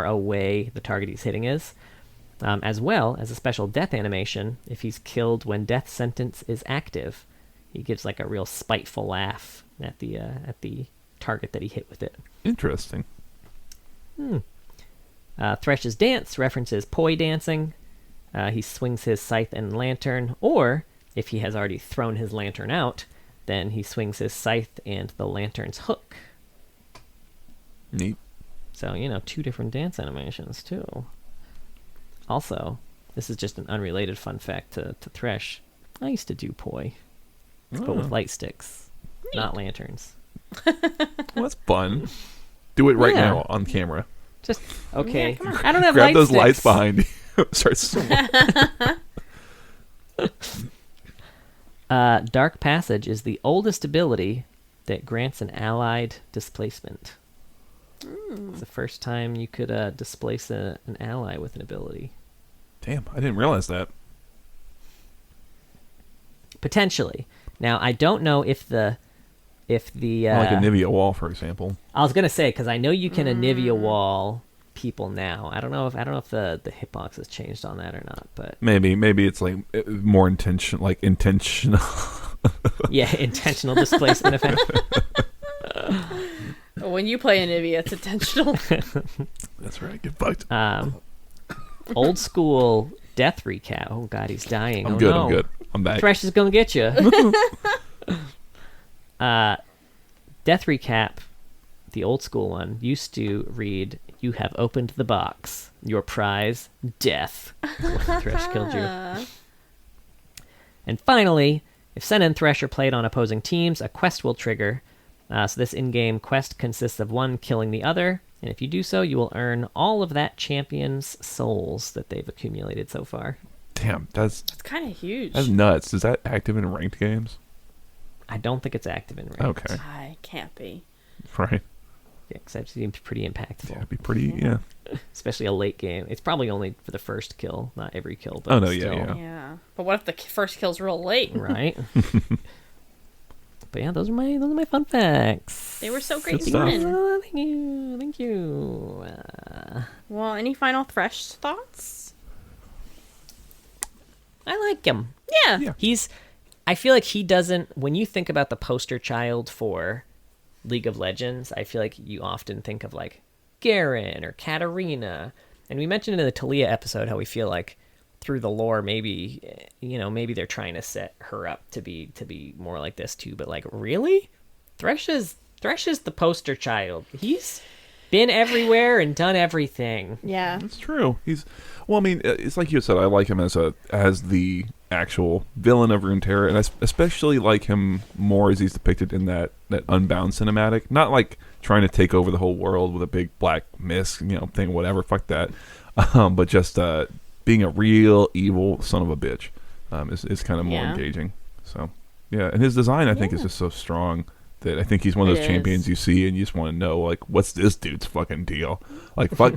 away the target he's hitting is, as well as a special death animation if he's killed when death sentence is active. He gives like a real spiteful laugh at the target that he hit with it. Interesting. Thresh's dance references poi dancing. He swings his scythe and lantern, or if he has already thrown his lantern out, then he swings his scythe and the lantern's hook. Neat. So, 2 different dance animations, too. Also, this is just an unrelated fun fact to Thresh. I used to do poi, but with light sticks, not lanterns. Well, that's fun. Do it right Yeah. now on camera. Just, okay. Yeah, come on. I don't have Grab light those sticks. lights behind you. Start swinging. Dark Passage is the oldest ability that grants an allied displacement. It's the first time you could displace an ally with an ability. Damn, I didn't realize that. Potentially. Now, I don't know if the Like a Nivea wall, for example. I was gonna say, because I know you can Anivia wall people now. I don't know if the hitbox has changed on that or not, but Maybe it's like more intentional. yeah, intentional displacement effect. When you play Anivia, it's intentional. That's right. Get fucked. Old school death recap. Oh god, he's dying. I'm Oh, good. no. I'm good. I'm back. Thresh is gonna get you. Death recap, the old school one, used to read, "You have opened the box. Your prize, death." Thresh killed you. And finally, if Senna and Thresh are played on opposing teams, a quest will trigger. So this in-game quest consists of one killing the other, and if you do so, you will earn all of that champion's souls that they've accumulated so far. Damn, that's It's kind of huge. nuts. Is that active in ranked games? I don't think it's active in ranked. Okay, I can't be. right. Yeah, because that seems pretty impactful. Yeah, it'd be pretty. Yeah. Especially a late game. It's probably only for the first kill, not every kill. But Oh, no, yeah, still, yeah. Yeah. But what if the first kill's real late? Right. But yeah, those are my fun facts. They were so great Good and stuff. fun. Thank you. Well, any final Thresh thoughts? I like him. Yeah. Yeah. I feel like he doesn't. When you think about the poster child for League of Legends, I feel like you often think of like Garen or Katarina. And we mentioned in the Talia episode how we feel like through the lore, maybe they're trying to set her up to be more like this too. But like, really, Thresh is the poster child. He's been everywhere and done everything. Yeah. It's true. It's like you said. I like him as actual villain of Runeterra, and I especially like him more as he's depicted in that Unbound cinematic. Not like trying to take over the whole world with a big black mist, thing, whatever, fuck that. But just being a real evil son of a bitch is kind of more engaging. So, yeah, and his design, I think, is just so strong that I think he's one of those champions you see and you just want to know, like, what's this dude's fucking deal? Like, fuck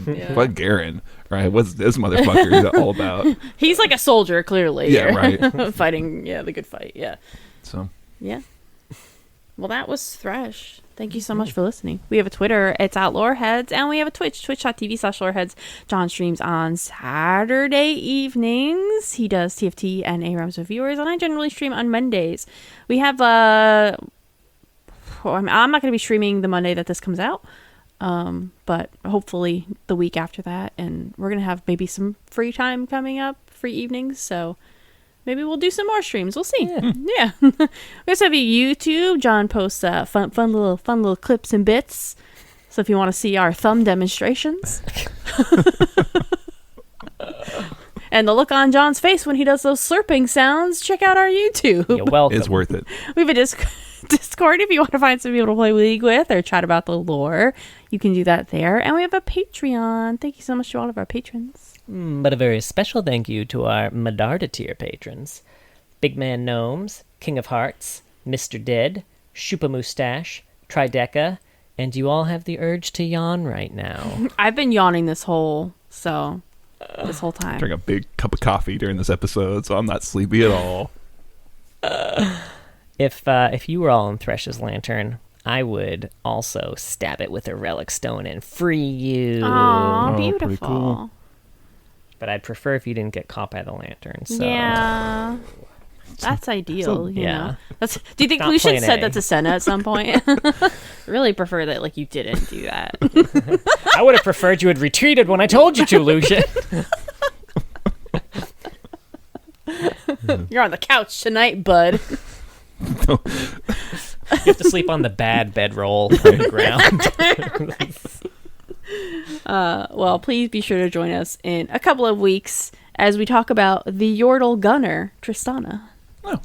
Garen, right? What's this motherfucker all about? He's like a soldier, clearly. Yeah, right. Fighting, the good fight, So. Yeah. Well, that was Thresh. Thank you so much for listening. We have a Twitter, it's @loreheads, and we have a Twitch, twitch.tv/loreheads. John streams on Saturday evenings. He does TFT and ARAMs with viewers, and I generally stream on Mondays. We have I'm not going to be streaming the Monday that this comes out, but hopefully the week after that, and we're going to have maybe some free time coming up, free evenings, so maybe we'll do some more streams. We'll see. Yeah. We also have a YouTube. John posts fun little clips and bits, so if you want to see our thumb demonstrations. And the look on John's face when he does those slurping sounds, check out our YouTube. You're welcome. It's worth it. We have a Discord if you want to find some people to play League with or chat about the lore. You can do that there. And we have a Patreon. Thank you so much to all of our patrons. But a very special thank you to our Medarda tier patrons. Big Man Gnomes, King of Hearts, Mr. Dead, Shupa Mustache, Trideca, and you all have the urge to yawn right now. I've been yawning this whole time. Drink a big cup of coffee during this episode, so I'm not sleepy at all. If you were all in Thresh's lantern, I would also stab it with a relic stone and free you. Aww, beautiful. Pretty cool. But I'd prefer if you didn't get caught by the lantern. So. Yeah. That's ideal, you know. Do you think Not Lucian plan said A. that to Senna at some point? Really prefer that you didn't do that. I would have preferred you had retreated when I told you to, Lucian. You're on the couch tonight, bud. You have to sleep on the bad bedroll on the ground. Well, please be sure to join us in a couple of weeks as we talk about the Yordle Gunner, Tristana. Oh,